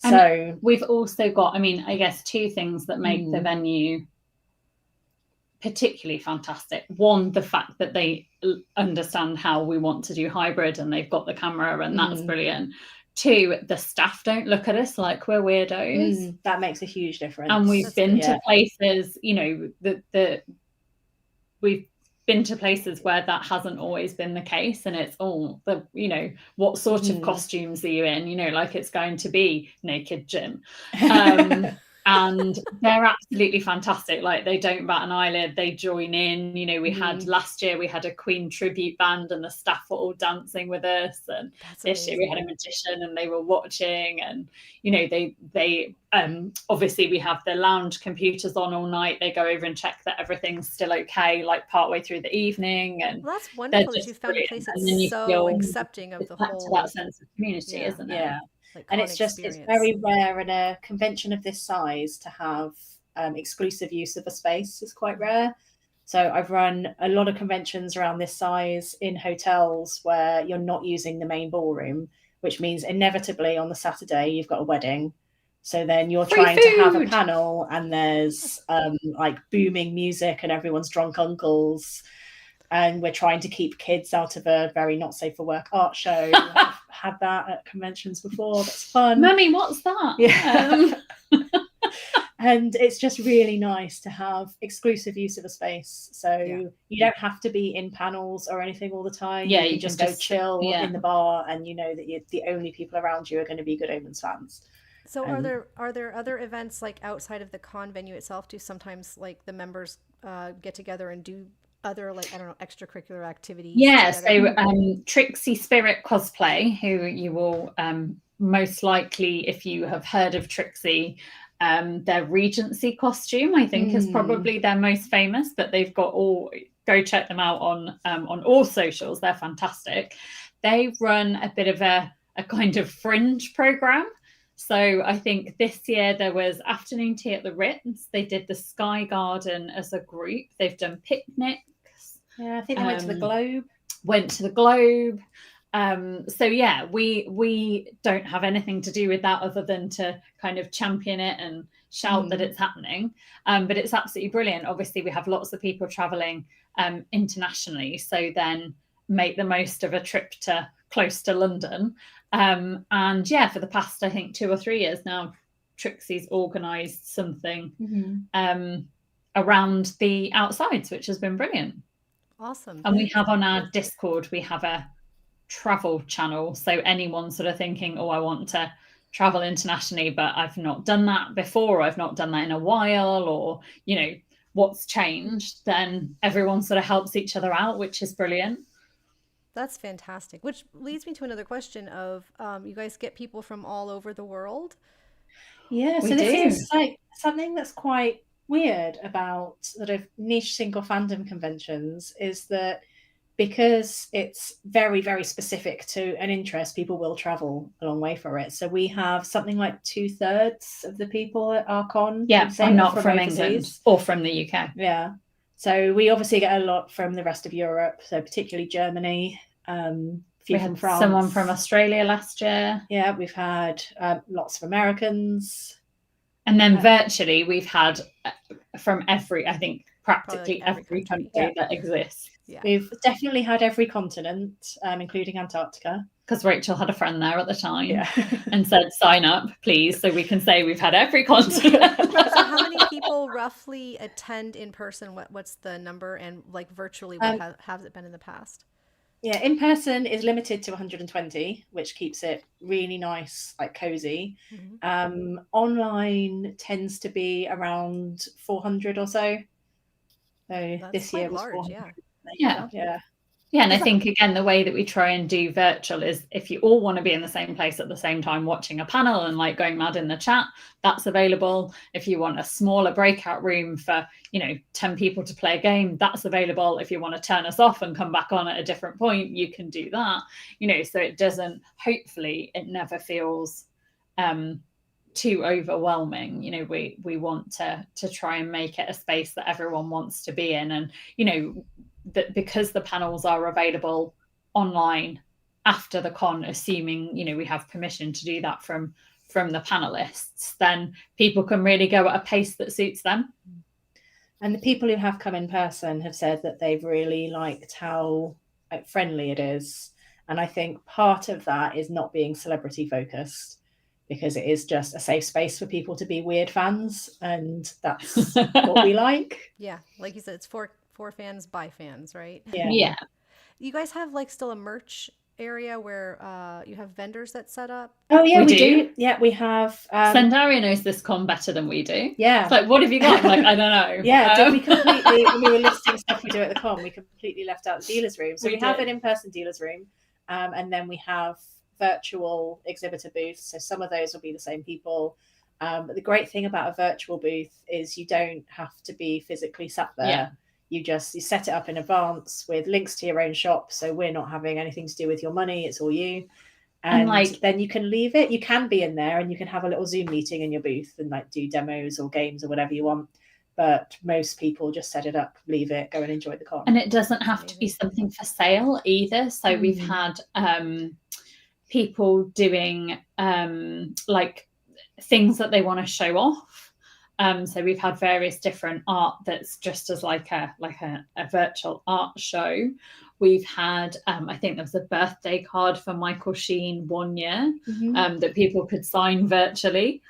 And so we've also got, I guess, two things that make the venue particularly fantastic. One, the fact that they understand how we want to do hybrid, and they've got the camera, and that's brilliant. Two, the staff don't look at us like we're weirdos. That makes a huge difference. And we've been to places, we've been to places where that hasn't always been the case, and it's what sort of costumes are you in? Like it's going to be naked gym. And they're absolutely fantastic. Like, they don't bat an eyelid, they join in. We had last year, we had a Queen tribute band, and the staff were all dancing with us, and this year we had a magician and they were watching. And they obviously we have the lounge computers on all night. They go over and check that everything's still okay, like partway through the evening. And that's wonderful that you found a place that's so accepting of the whole, that sense of community, isn't it? And it's very rare in a convention of this size to have exclusive use of a space. It's quite rare. So I've run a lot of conventions around this size in hotels where you're not using the main ballroom, which means inevitably on the Saturday you've got a wedding. So then you're trying to have a panel, and there's like booming music and everyone's drunk uncles. And we're trying to keep kids out of a very not safe for work art show. I've had that at conventions before. That's fun. Mummy, what's that? Yeah. And it's just really nice to have exclusive use of a space. So you don't have to be in panels or anything all the time. Yeah, you can just go chill in the bar, and you know that the only people around you are going to be Good Omens fans. So are there other events like outside of the con venue itself? Do sometimes like the members get together and do other, like, I don't know, extracurricular activities? Yeah, together? so Trixie Spirit Cosplay, who you will most likely, if you have heard of Trixie, their Regency costume, I think, is probably their most famous, but they've got go check them out on all socials. They're fantastic. They run a bit of a kind of fringe program. So I think this year there was afternoon tea at the Ritz. They did the Sky Garden as a group. They've done picnics. Yeah, I think they went to the Globe. Went to the Globe. So yeah, we don't have anything to do with that other than to kind of champion it and shout that it's happening. But it's absolutely brilliant. Obviously, we have lots of people traveling internationally, so then make the most of a trip to close to London. And yeah, for the past, I think 2 or 3 years now, Trixie's organised something around the outsides, which has been brilliant. Awesome. And we have on our Discord, we have a travel channel. So anyone sort of thinking, oh, I want to travel internationally, but I've not done that before, or I've not done that in a while, or, you know, what's changed, then everyone sort of helps each other out, which is brilliant. That's fantastic. Which leads me to another question of, you guys get people from all over the world? Yeah, so this is like something that's quite weird about sort of niche single fandom conventions, is that because it's very, very specific to an interest, people will travel a long way for it. So we have something like 2/3 of the people at our con are not from England or from the UK. Yeah. So we obviously get a lot from the rest of Europe, so particularly Germany. We had France. Someone from Australia last year. Yeah, we've had lots of Americans. And then virtually we've had from I think practically every country that exists. Yeah. We've definitely had every continent, including Antarctica. Because Rachael had a friend there at the time and said, sign up, please, so we can say we've had every continent. So how many people roughly attend in person? What's the number? And like virtually, what has it been in the past? Yeah, in person is limited to 120, which keeps it really nice, like cozy. Online tends to be around 400 or so. So that's this year was large, yeah. And I think, again, the way that we try and do virtual is if you all want to be in the same place at the same time watching a panel and like going mad in the chat, that's available. If you want a smaller breakout room for, 10 people to play a game, that's available. If you want to turn us off and come back on at a different point, you can do that. So it doesn't, hopefully it never feels too overwhelming. We want to try and make it a space that everyone wants to be in. And, that because the panels are available online after the con, assuming we have permission to do that from the panelists, then people can really go at a pace that suits them. And the people who have come in person have said that they've really liked how friendly it is. And I think part of that is not being celebrity focused, because it is just a safe space for people to be weird fans, and that's what we like. Yeah, like you said, it's for fans by fans, right? Yeah. You guys have like still a merch area where you have vendors that set up? Oh yeah, we do. Yeah, we have. Sendarya knows this con better than we do. Yeah. It's like, what have you got? I'm like, I don't know. Yeah, we completely, when we were listing stuff we do at the con, we completely left out the dealer's room. So we have an in-person dealer's room, and then we have virtual exhibitor booths. So some of those will be the same people. But the great thing about a virtual booth is you don't have to be physically sat there. Yeah. You set it up in advance with links to your own shop. So we're not having anything to do with your money. It's all you. And then you can leave it. You can be in there and you can have a little Zoom meeting in your booth and like do demos or games or whatever you want. But most people just set it up, leave it, go and enjoy the con. And it doesn't have to be something for sale either. So we've had people doing like things that they want to show off. So we've had various different art that's just as like a virtual art show. We've had, I think there was a birthday card for Michael Sheen one year that people could sign virtually.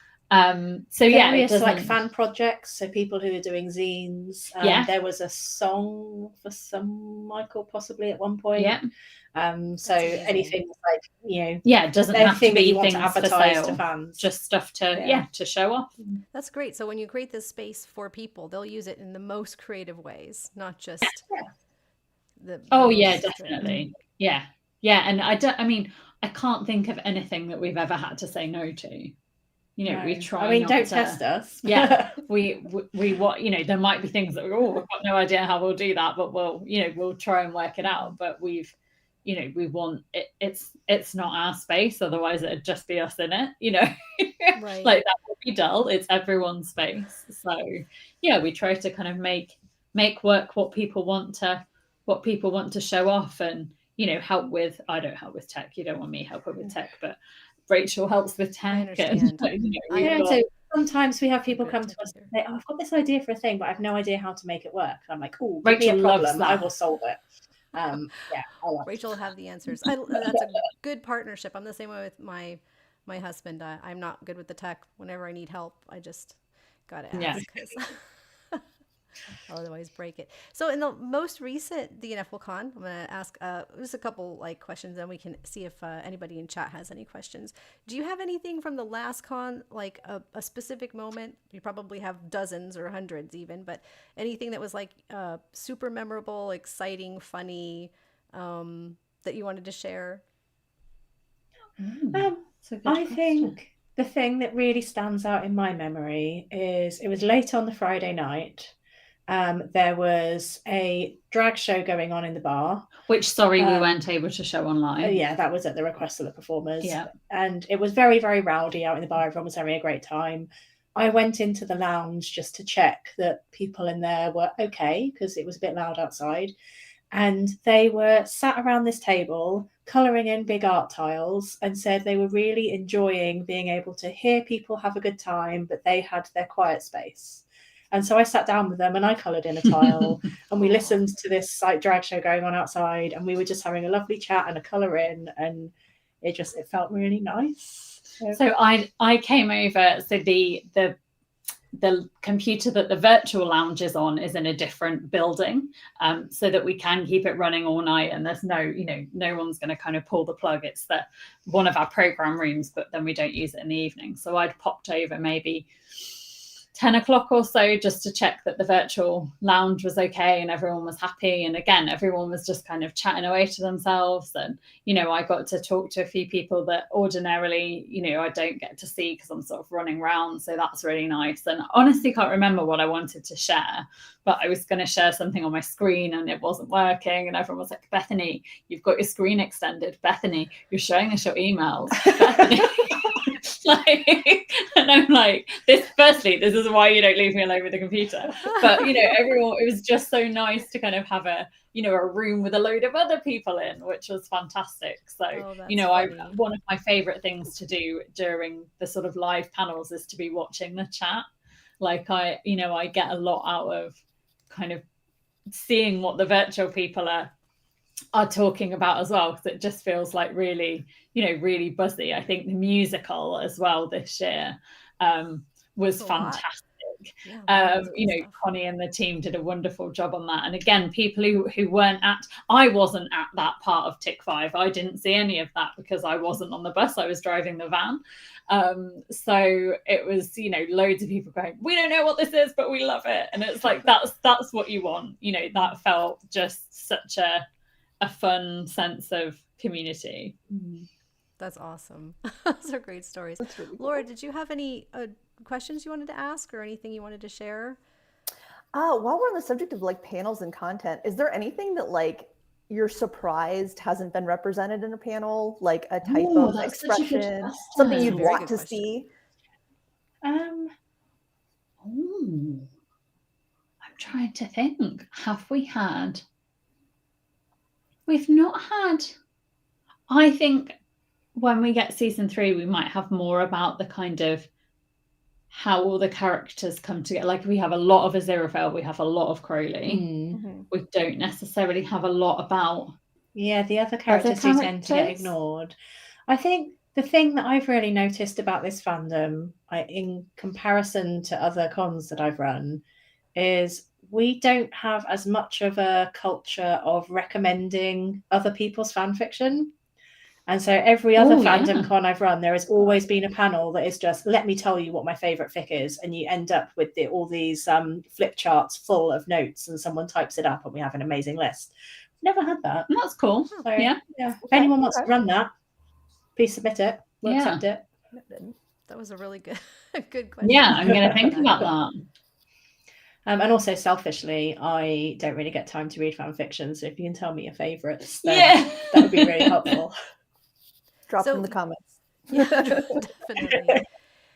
So yeah, various like fan projects, so people who are doing zines. There was a song for some Michael possibly at one point. So anything like, it doesn't have to be that you want things to advertise for sale, to fans, just stuff to show off. That's great. So when you create this space for people, they'll use it in the most creative ways, not just definitely. And I can't think of anything that we've ever had to say no to. We try. I mean, don't test us. we there might be things that we've got no idea how we'll do that, but we'll try and work it out. But we want it. It's not our space, otherwise it'd just be us in it. Right. Like that would be dull. It's everyone's space. So we try to kind of make work what people want to show off, and help with. I don't help with tech. You don't want me helping with tech, but Rachael helps with tech. So sometimes we have people come to us and say, I've got this idea for a thing, but I have no idea how to make it work. And I'm like, oh, give me a problem, I will solve it. Rachel will have the answers. That's a good partnership. I'm the same way with my husband. I'm not good with the tech. Whenever I need help, I just gotta ask. I'll otherwise break it. So in the most recent The Ineffable Con, I'm going to ask just a couple like questions, and we can see if anybody in chat has any questions. Do you have anything from the last con, like a specific moment? You probably have dozens or hundreds even, but anything that was like super memorable, exciting, funny, that you wanted to share? I think the thing that really stands out in my memory is it was late on the Friday night. There was a drag show going on in the bar, which we weren't able to show online. That was at the request of the performers. And it was very, very rowdy out in the bar. Everyone was having a great time. I went into the lounge just to check that people in there were okay, because it was a bit loud outside. And they were sat around this table colouring in big art tiles, and said they were really enjoying being able to hear people have a good time, but they had their quiet space. And so I sat down with them and I coloured in a tile and we listened to this like drag show going on outside, and we were just having a lovely chat and a colour in, and it felt really nice. So I came over, so the computer that the virtual lounge is on is in a different building, so that we can keep it running all night, and there's no one's going to kind of pull the plug. It's one of our program rooms, but then we don't use it in the evening. So I'd popped over maybe 10 o'clock or so just to check that the virtual lounge was okay and everyone was happy. And again, everyone was just kind of chatting away to themselves. And, I got to talk to a few people that ordinarily, I don't get to see because I'm sort of running around. So that's really nice. And I honestly can't remember what I wanted to share, but I was going to share something on my screen and it wasn't working. And everyone was like, Bethany, you've got your screen extended. Bethany, you're showing us your emails. Bethany. And I'm like, this is why you don't leave me alone with the computer. But everyone, it was just so nice to kind of have a room with a load of other people in, which was fantastic. So one of my favorite things to do during the sort of live panels is to be watching the chat. Like I get a lot out of kind of seeing what the virtual people are talking about as well, because it just feels like really really buzzy. I think the musical as well this year was fantastic. Connie and the team did a wonderful job on that. And again, people who weren't I wasn't at that part of Tick 5. I didn't see any of that because I wasn't on the bus. I was driving the van. So it was, loads of people going, we don't know what this is, but we love it. And it's like, that's what you want. That felt just such a fun sense of community. That's awesome. Those are great stories. Really cool. Laura, did you have any questions you wanted to ask or anything you wanted to share? While we're on the subject of like panels and content, is there anything that like you're surprised hasn't been represented in a panel, like a type of expression, something you'd want to see? I'm trying to think. Have we had? We've not had. I think when we get season 3, we might have more about the kind of how all the characters come together. Like we have a lot of Aziraphale, we have a lot of Crowley. Mm-hmm. We don't necessarily have a lot about the other characters who tend to get ignored. I think The thing that I've really noticed about this fandom, in comparison to other cons that I've run, is we don't have as much of a culture of recommending other people's fan fiction. And so every other fandom con I've run, there has always been a panel that is just, let me tell you what my favourite fic is. And you end up with all these flip charts full of notes, and someone types it up and we have an amazing list. Never had that. That's cool. So, yeah. If anyone wants to run that, please submit it. We'll accept it. That was a really good question. Yeah, I'm going to think about that. And also, selfishly, I don't really get time to read fan fiction. So if you can tell me your favourites, then that would be really helpful. Drop in the comments. Yeah, definitely.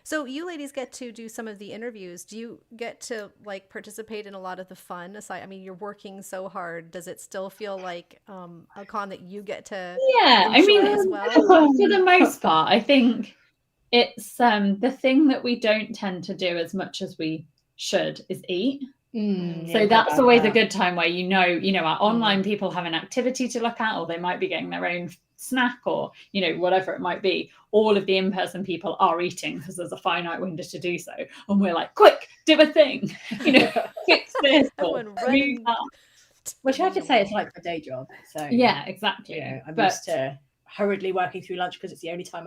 So you ladies get to do some of the interviews. Do you get to like participate in a lot of the fun? Aside, I mean, you're working so hard. Does it still feel like a con that you get to? Yeah, I mean, as well? For the most part, I think it's the thing that we don't tend to do as much as we should is eat. So that's always a good time where you know our online people have an activity to look at, or they might be getting their own snack, or whatever it might be. All of the in-person people are eating because there's a finite window to do so, and we're like, quick, do a thing, fix this or move that. Which I have to say is like a day job. So yeah, exactly. I'm used to hurriedly working through lunch because it's the only time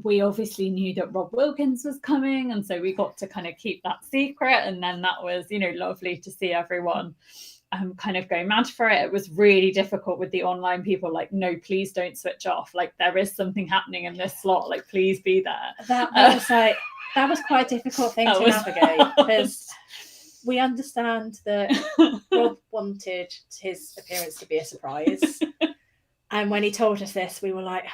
we obviously knew that Rob Wilkins was coming, and so we got to kind of keep that secret, and then that was lovely to see everyone kind of go mad for it. It was really difficult with the online people, like, no, please don't switch off, like there is something happening in this slot, like please be there. That was quite a difficult thing to navigate, because we understand that Rob wanted his appearance to be a surprise. And when he told us this, we were like,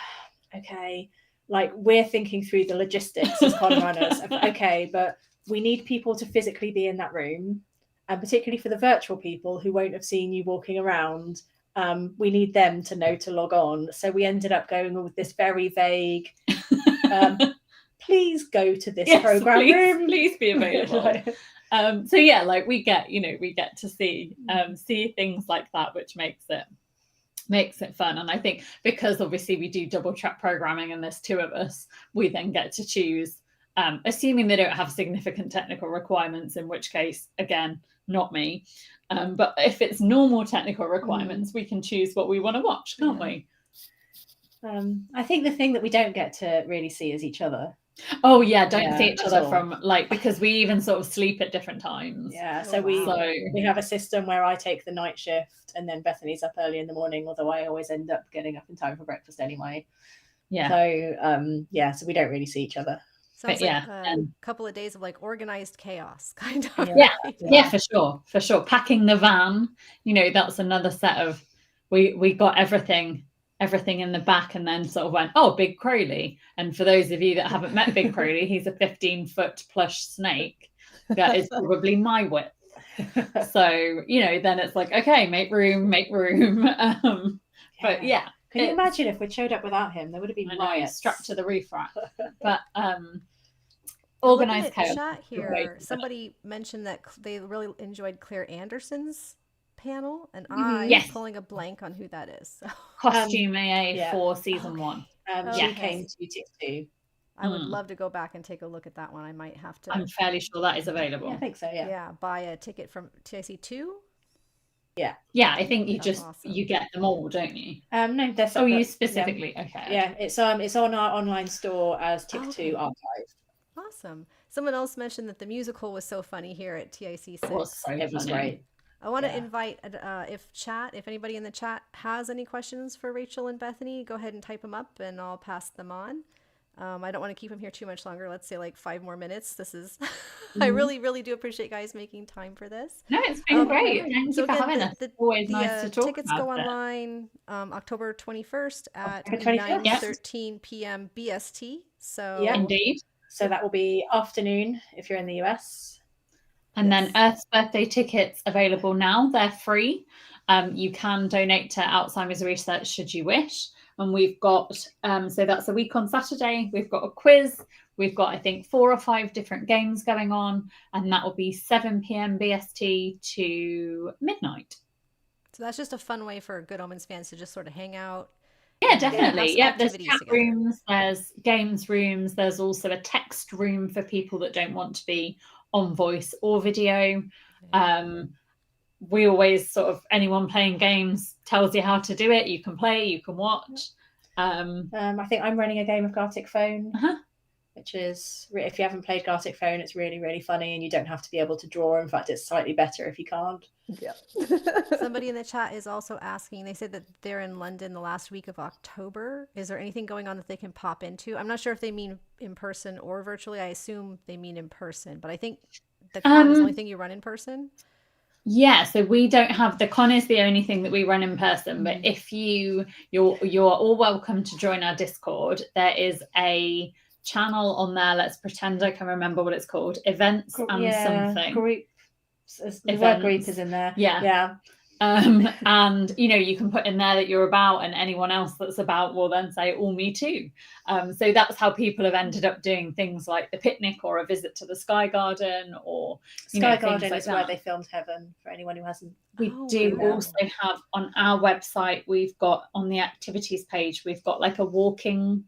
okay, like we're thinking through the logistics as con runners. Okay, but we need people to physically be in that room. And particularly for the virtual people who won't have seen you walking around, we need them to know to log on. So we ended up going with this very vague, please go to this program room. Please be available. So yeah, like we get to see things like that, which makes it fun. And I think because obviously we do double track programming and there's two of us, we then get to choose, assuming they don't have significant technical requirements, in which case, again, not me. But if it's normal technical requirements, we can choose what we want to watch, can't we? I think the thing that we don't get to really see is each other. Oh yeah, don't see each other from because we even sort of sleep at different times. Yeah, so we have a system where I take the night shift and then Bethany's up early in the morning, although I always end up getting up in time for breakfast anyway. Yeah. So so we don't really see each other. Sounds like a couple of days of like organized chaos, kind of. Yeah, for sure. Packing the van, that's another set of we got everything in the back, and then sort of went, oh, Big Crowley. And for those of you that haven't met Big Crowley, he's a 15-foot plush snake that is probably my width. So then it's like, okay, make room. But yeah. Can you imagine if we'd showed up without him? There would have been riots strapped to the roof rack. But organized chaos. Chat here, somebody mentioned that they really enjoyed Claire Anderson's panel, and I'm pulling a blank on who that is. So. Costume AA for season 1. She came to TIC2. I would love to go back and take a look at that one. I might have to. I'm fairly sure that is available. Yeah, I think so. Yeah. Buy a ticket from TIC2. Yeah, I think you get them all, don't you? No, they're separate. You specifically. Okay. Yeah, it's on our online store as TIC2 archive. Awesome. Someone else mentioned that the musical was so funny here at TIC6. It was great. I want to invite if anybody in the chat has any questions for Rachael and Bethany, go ahead and type them up and I'll pass them on. I don't want to keep them here too much longer. Let's say like 5 more minutes. This is, I really, really do appreciate guys making time for this. No, it's been great. Thank you for having us. Always nice to talk tickets about go online October 21st at 9:13 p.m. BST. So indeed. So that will be afternoon if you're in the US. And then Earth's Birthday tickets available now. They're free. You can donate to Alzheimer's research should you wish. And we've got, so that's a week on Saturday. We've got a quiz. We've got, I think, 4 or 5 different games going on. And that will be 7 p.m. BST to midnight. So that's just a fun way for Good Omens fans to just sort of hang out Yeah, definitely. Yeah, there's activities chat together. rooms, there's games rooms, there's also a text room for people that don't want to be on voice or video. We always sort of, anyone playing games tells you how to do it. You can play, you can watch. I think I'm running a game of Gartic Phone, Uh-huh. which is, if you haven't played Gartic Phone, it's really, really funny, and you don't have to be able to draw. In fact, it's slightly better if you can't. Yeah. Somebody in the chat is also asking, they said that they're in London the last week of October. Is there anything going on that they can pop into? I'm not sure if they mean in person or virtually. I assume they mean in person, but I think the con is the only thing you run in person. Yeah, so we don't have, the con is the only thing that we run in person, but if you're all welcome to join our Discord. There is a channel on there, let's pretend I can remember what it's called, events and something. Group. The word group is in there. Yeah. And you can put in there that you're about, and anyone else that's about will then say, oh, me too. So that's how people have ended up doing things like the picnic or a visit to the Sky Garden, or Sky Garden is where they filmed Heaven, for anyone who hasn't. We do also have on our website, we've got on the activities page, we've got like a walking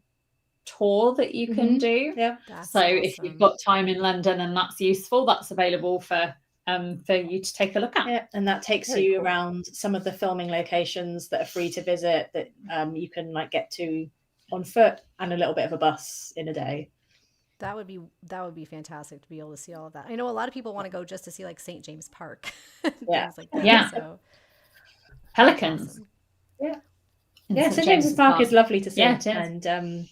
tour that you can do. Yeah. That's so awesome. If you've got time in London and that's useful, that's available for you to take a look at. Yeah, and that takes you around some of the filming locations that are free to visit, that you can like get to on foot, and a little bit of a bus in a day. That would be fantastic to be able to see all of that. I know a lot of people want to go just to see like St. James Park, things like that. Yeah. So Pelicans. awesome. Yeah, St. James's Park is lovely to see. Yeah, it is. And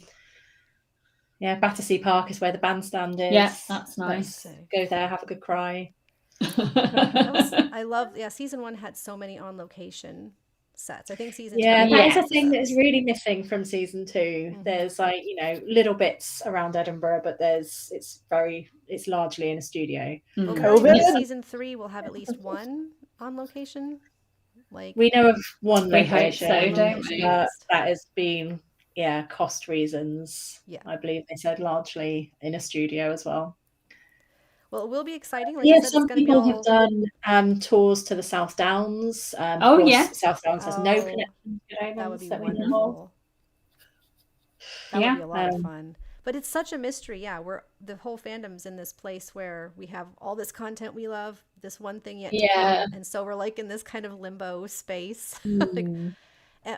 Battersea Park is where the bandstand is. Yeah, that's nice. Go there, have a good cry. I love. Season 1 had so many on location sets. I think season 2. That is a thing that is really missing from season 2. Mm-hmm. There's like little bits around Edinburgh, but it's largely in a studio. Well, COVID. Season 3 will have at least one on location. Like we know of one location, so, don't we? That has been cost reasons. Yeah, I believe they said largely in a studio as well. Well, it will be exciting. Like I said, some people have done tours to the South Downs. South Downs has no connection to Omens. That would be wonderful. That would be a lot of fun. But it's such a mystery. Yeah, the whole fandom's in this place where we have all this content we love, this one thing yet to come, and so we're like in this kind of limbo space.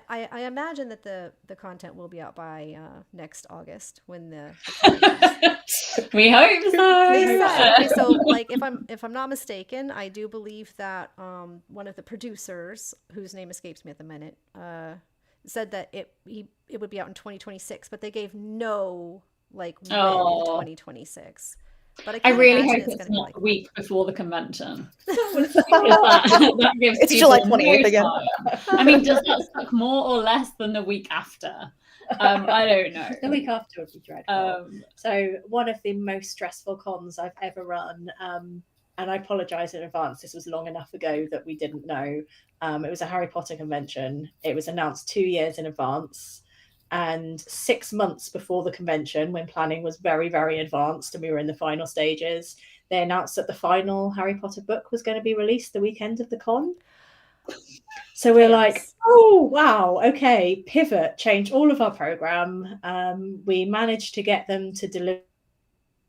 I imagine that the content will be out by next August when the we hope so. So like if I'm not mistaken, I do believe that one of the producers, whose name escapes me at the minute, said that it would be out in 2026, but they gave no like when in 2026. But I really hope it's not a week before the convention. that gives it's July 28th again. I mean, does that suck more or less than the week after? I don't know. The week after would be dreadful. So one of the most stressful cons I've ever run, and I apologise in advance, this was long enough ago that we didn't know. It was a Harry Potter convention. It was announced 2 years in advance. And 6 months before the convention, when planning was very, very advanced and we were in the final stages, they announced that the final Harry Potter book was going to be released the weekend of the con. So we're like, oh, wow, okay, pivot, change all of our program. We managed to get them to deliver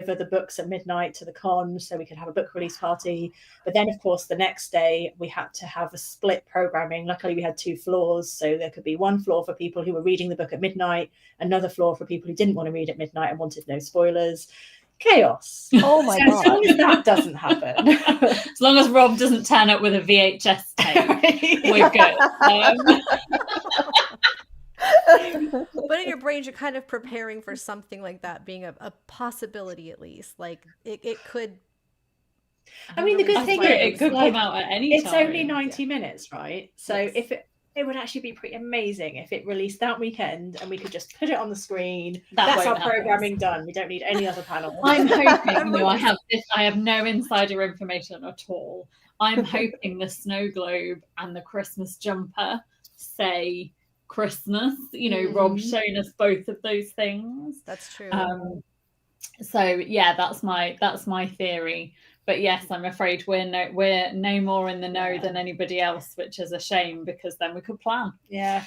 the books at midnight to the con so we could have a book release party. But then, of course, the next day we had to have a split programming. Luckily, we had 2 floors, so there could be one floor for people who were reading the book at midnight, another floor for people who didn't want to read at midnight and wanted no spoilers. Chaos. Oh my God. As long as that doesn't happen. As long as Rob doesn't turn up with a VHS tape, we're good. But in your brain, you're kind of preparing for something like that being a possibility, at least. Like it could. I mean, the good thing is it could come out at any time. It's only 90 minutes, right? So if it would actually be pretty amazing if it released that weekend and we could just put it on the screen. That's our programming done. We don't need any other panels. I'm hoping. I have no insider information at all. I'm hoping the snow globe and the Christmas jumper say Christmas. Rob's shown us both of those things. That's true. So yeah, that's my theory. But yes, I'm afraid we're no more in the know than anybody else, which is a shame, because then we could plan. Yeah,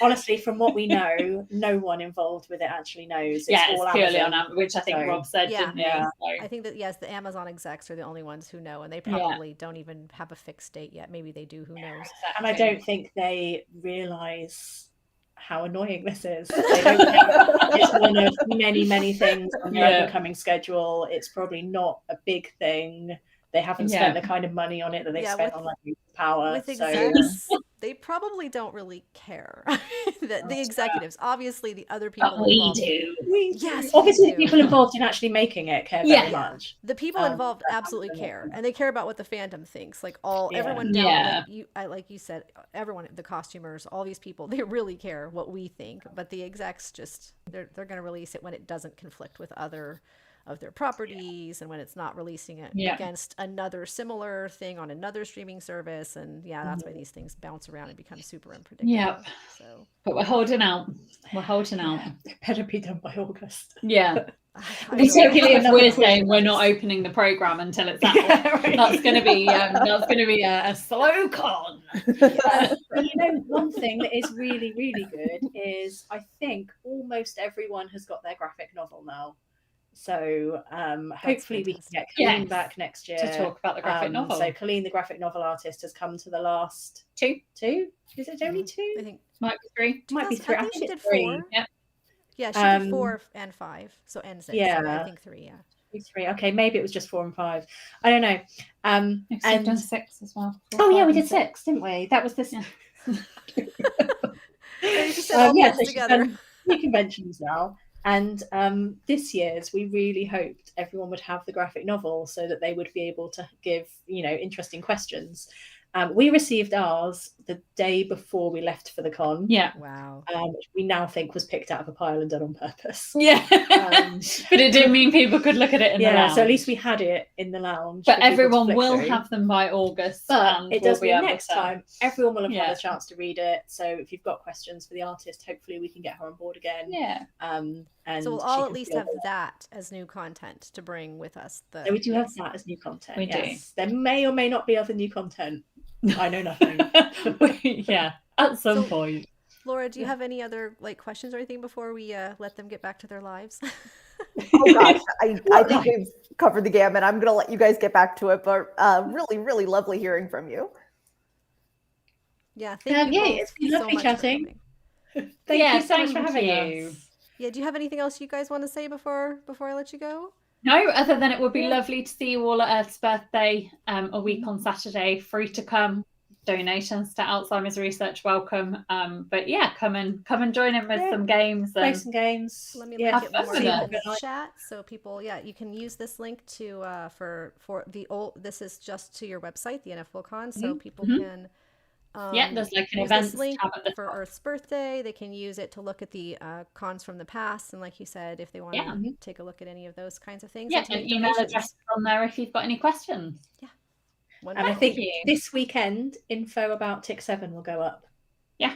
honestly, from what we know, no one involved with it actually knows. It's all purely Amazon, on which I think Rob said, didn't he? So. I think that the Amazon execs are the only ones who know, and they probably don't even have a fixed date yet. Maybe they do, who knows? And I don't think they realise how annoying this is. They don't think it's one of many things on their upcoming schedule. It's probably not a big thing. They haven't spent the kind of money on it that they spent on like Power. With execs, they probably don't really care. The executives, obviously, the other people involved. Yes, obviously, the people involved in actually making it care very much. The people involved absolutely care, and they care about what the fandom thinks. Like everyone down, like you said, everyone, the costumers, all these people, they really care what we think. But the execs just they're going to release it when it doesn't conflict with other of their properties, and when it's not releasing it against another similar thing on another streaming service, and that's why these things bounce around and become super unpredictable. So, but we're holding out. It better be done by August. Particularly if we're saying we're not opening the program until it's out. That's going to be a slow con. One thing that is really, really good is I think almost everyone has got their graphic novel now. So hopefully we can get Colleen back next year to talk about the graphic novel. So Colleen, the graphic novel artist, has come to the last two. Is it only two? I think might be three. Might be three. I think she did 4. Yeah, she did 4 and 5. So and 6. Yeah, so I think 3. 3. Okay, maybe it was just 4 and 5. I don't know. And we've done 6 as well. 4, we did 6, didn't we? That was this. So she's done 3 conventions now. And this year's, we really hoped everyone would have the graphic novel so that they would be able to give, interesting questions. We received ours the day before we left for the con. Yeah. Wow. Which we now think was picked out of a pile and done on purpose. Yeah. But it didn't mean people could look at it in the lounge. So at least we had it in the lounge. But everyone will have them by August. But it does mean next time everyone will have had a chance to read it. So if you've got questions for the artist, hopefully we can get her on board again. Yeah. And so we'll all at least have that as new content to bring with us. So we do have that as new content. We do. There may or may not be other new content. I know nothing. At some point. Laura, do you have any other questions or anything before we let them get back to their lives? Oh gosh, I think we've covered the gamut. I'm gonna let you guys get back to it, but really, really lovely hearing from you. Yeah, thank you. It's been lovely chatting. Thank you so much for having us. Yeah, do you have anything else you guys want to say before I let you go? No, other than it would be lovely to see you all at Earth's birthday a week on Saturday. Free to come. Donations to Alzheimer's research welcome. But come and join in with some games. Play some games. Let me look at more in the chat. So people, you can use this link to for the old. This is just to your website, the Ineffable Con, so people can. There's an events link tab at the for top. Earth's birthday. They can use it to look at the cons from the past, and like you said, if they want to take a look at any of those kinds of things. An email address on there if you've got any questions. Yeah. And I think this weekend, info about Tick 7 will go up. Yeah.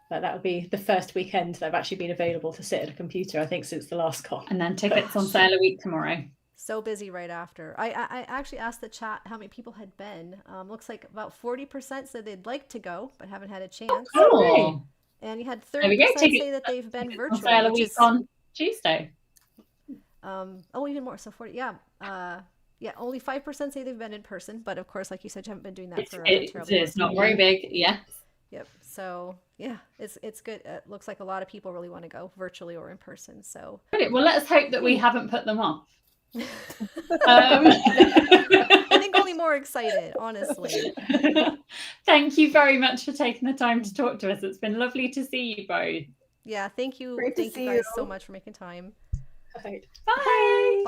But that would be the first weekend that I've actually been available to sit at a computer, I think, since the last con. And then tickets on sale a week tomorrow. So busy right after. I actually asked the chat how many people had been. Looks like about 40% said they'd like to go, but haven't had a chance. Oh. And you had 30% say that they've been virtual. Sale a week on Tuesday. Even more. So 40. Only 5% say they've been in person, but of course, like you said, you haven't been doing that for a terribly It's not very big. Yeah. Yep. So it's good. It looks like a lot of people really want to go virtually or in person. So brilliant. Well, let's hope that we haven't put them off. I think only more excited, honestly. Thank you very much for taking the time to talk to us. It's been lovely to see you both. Yeah, thank you. Great to thank see you guys you. so much for making time. Right. Bye. Bye.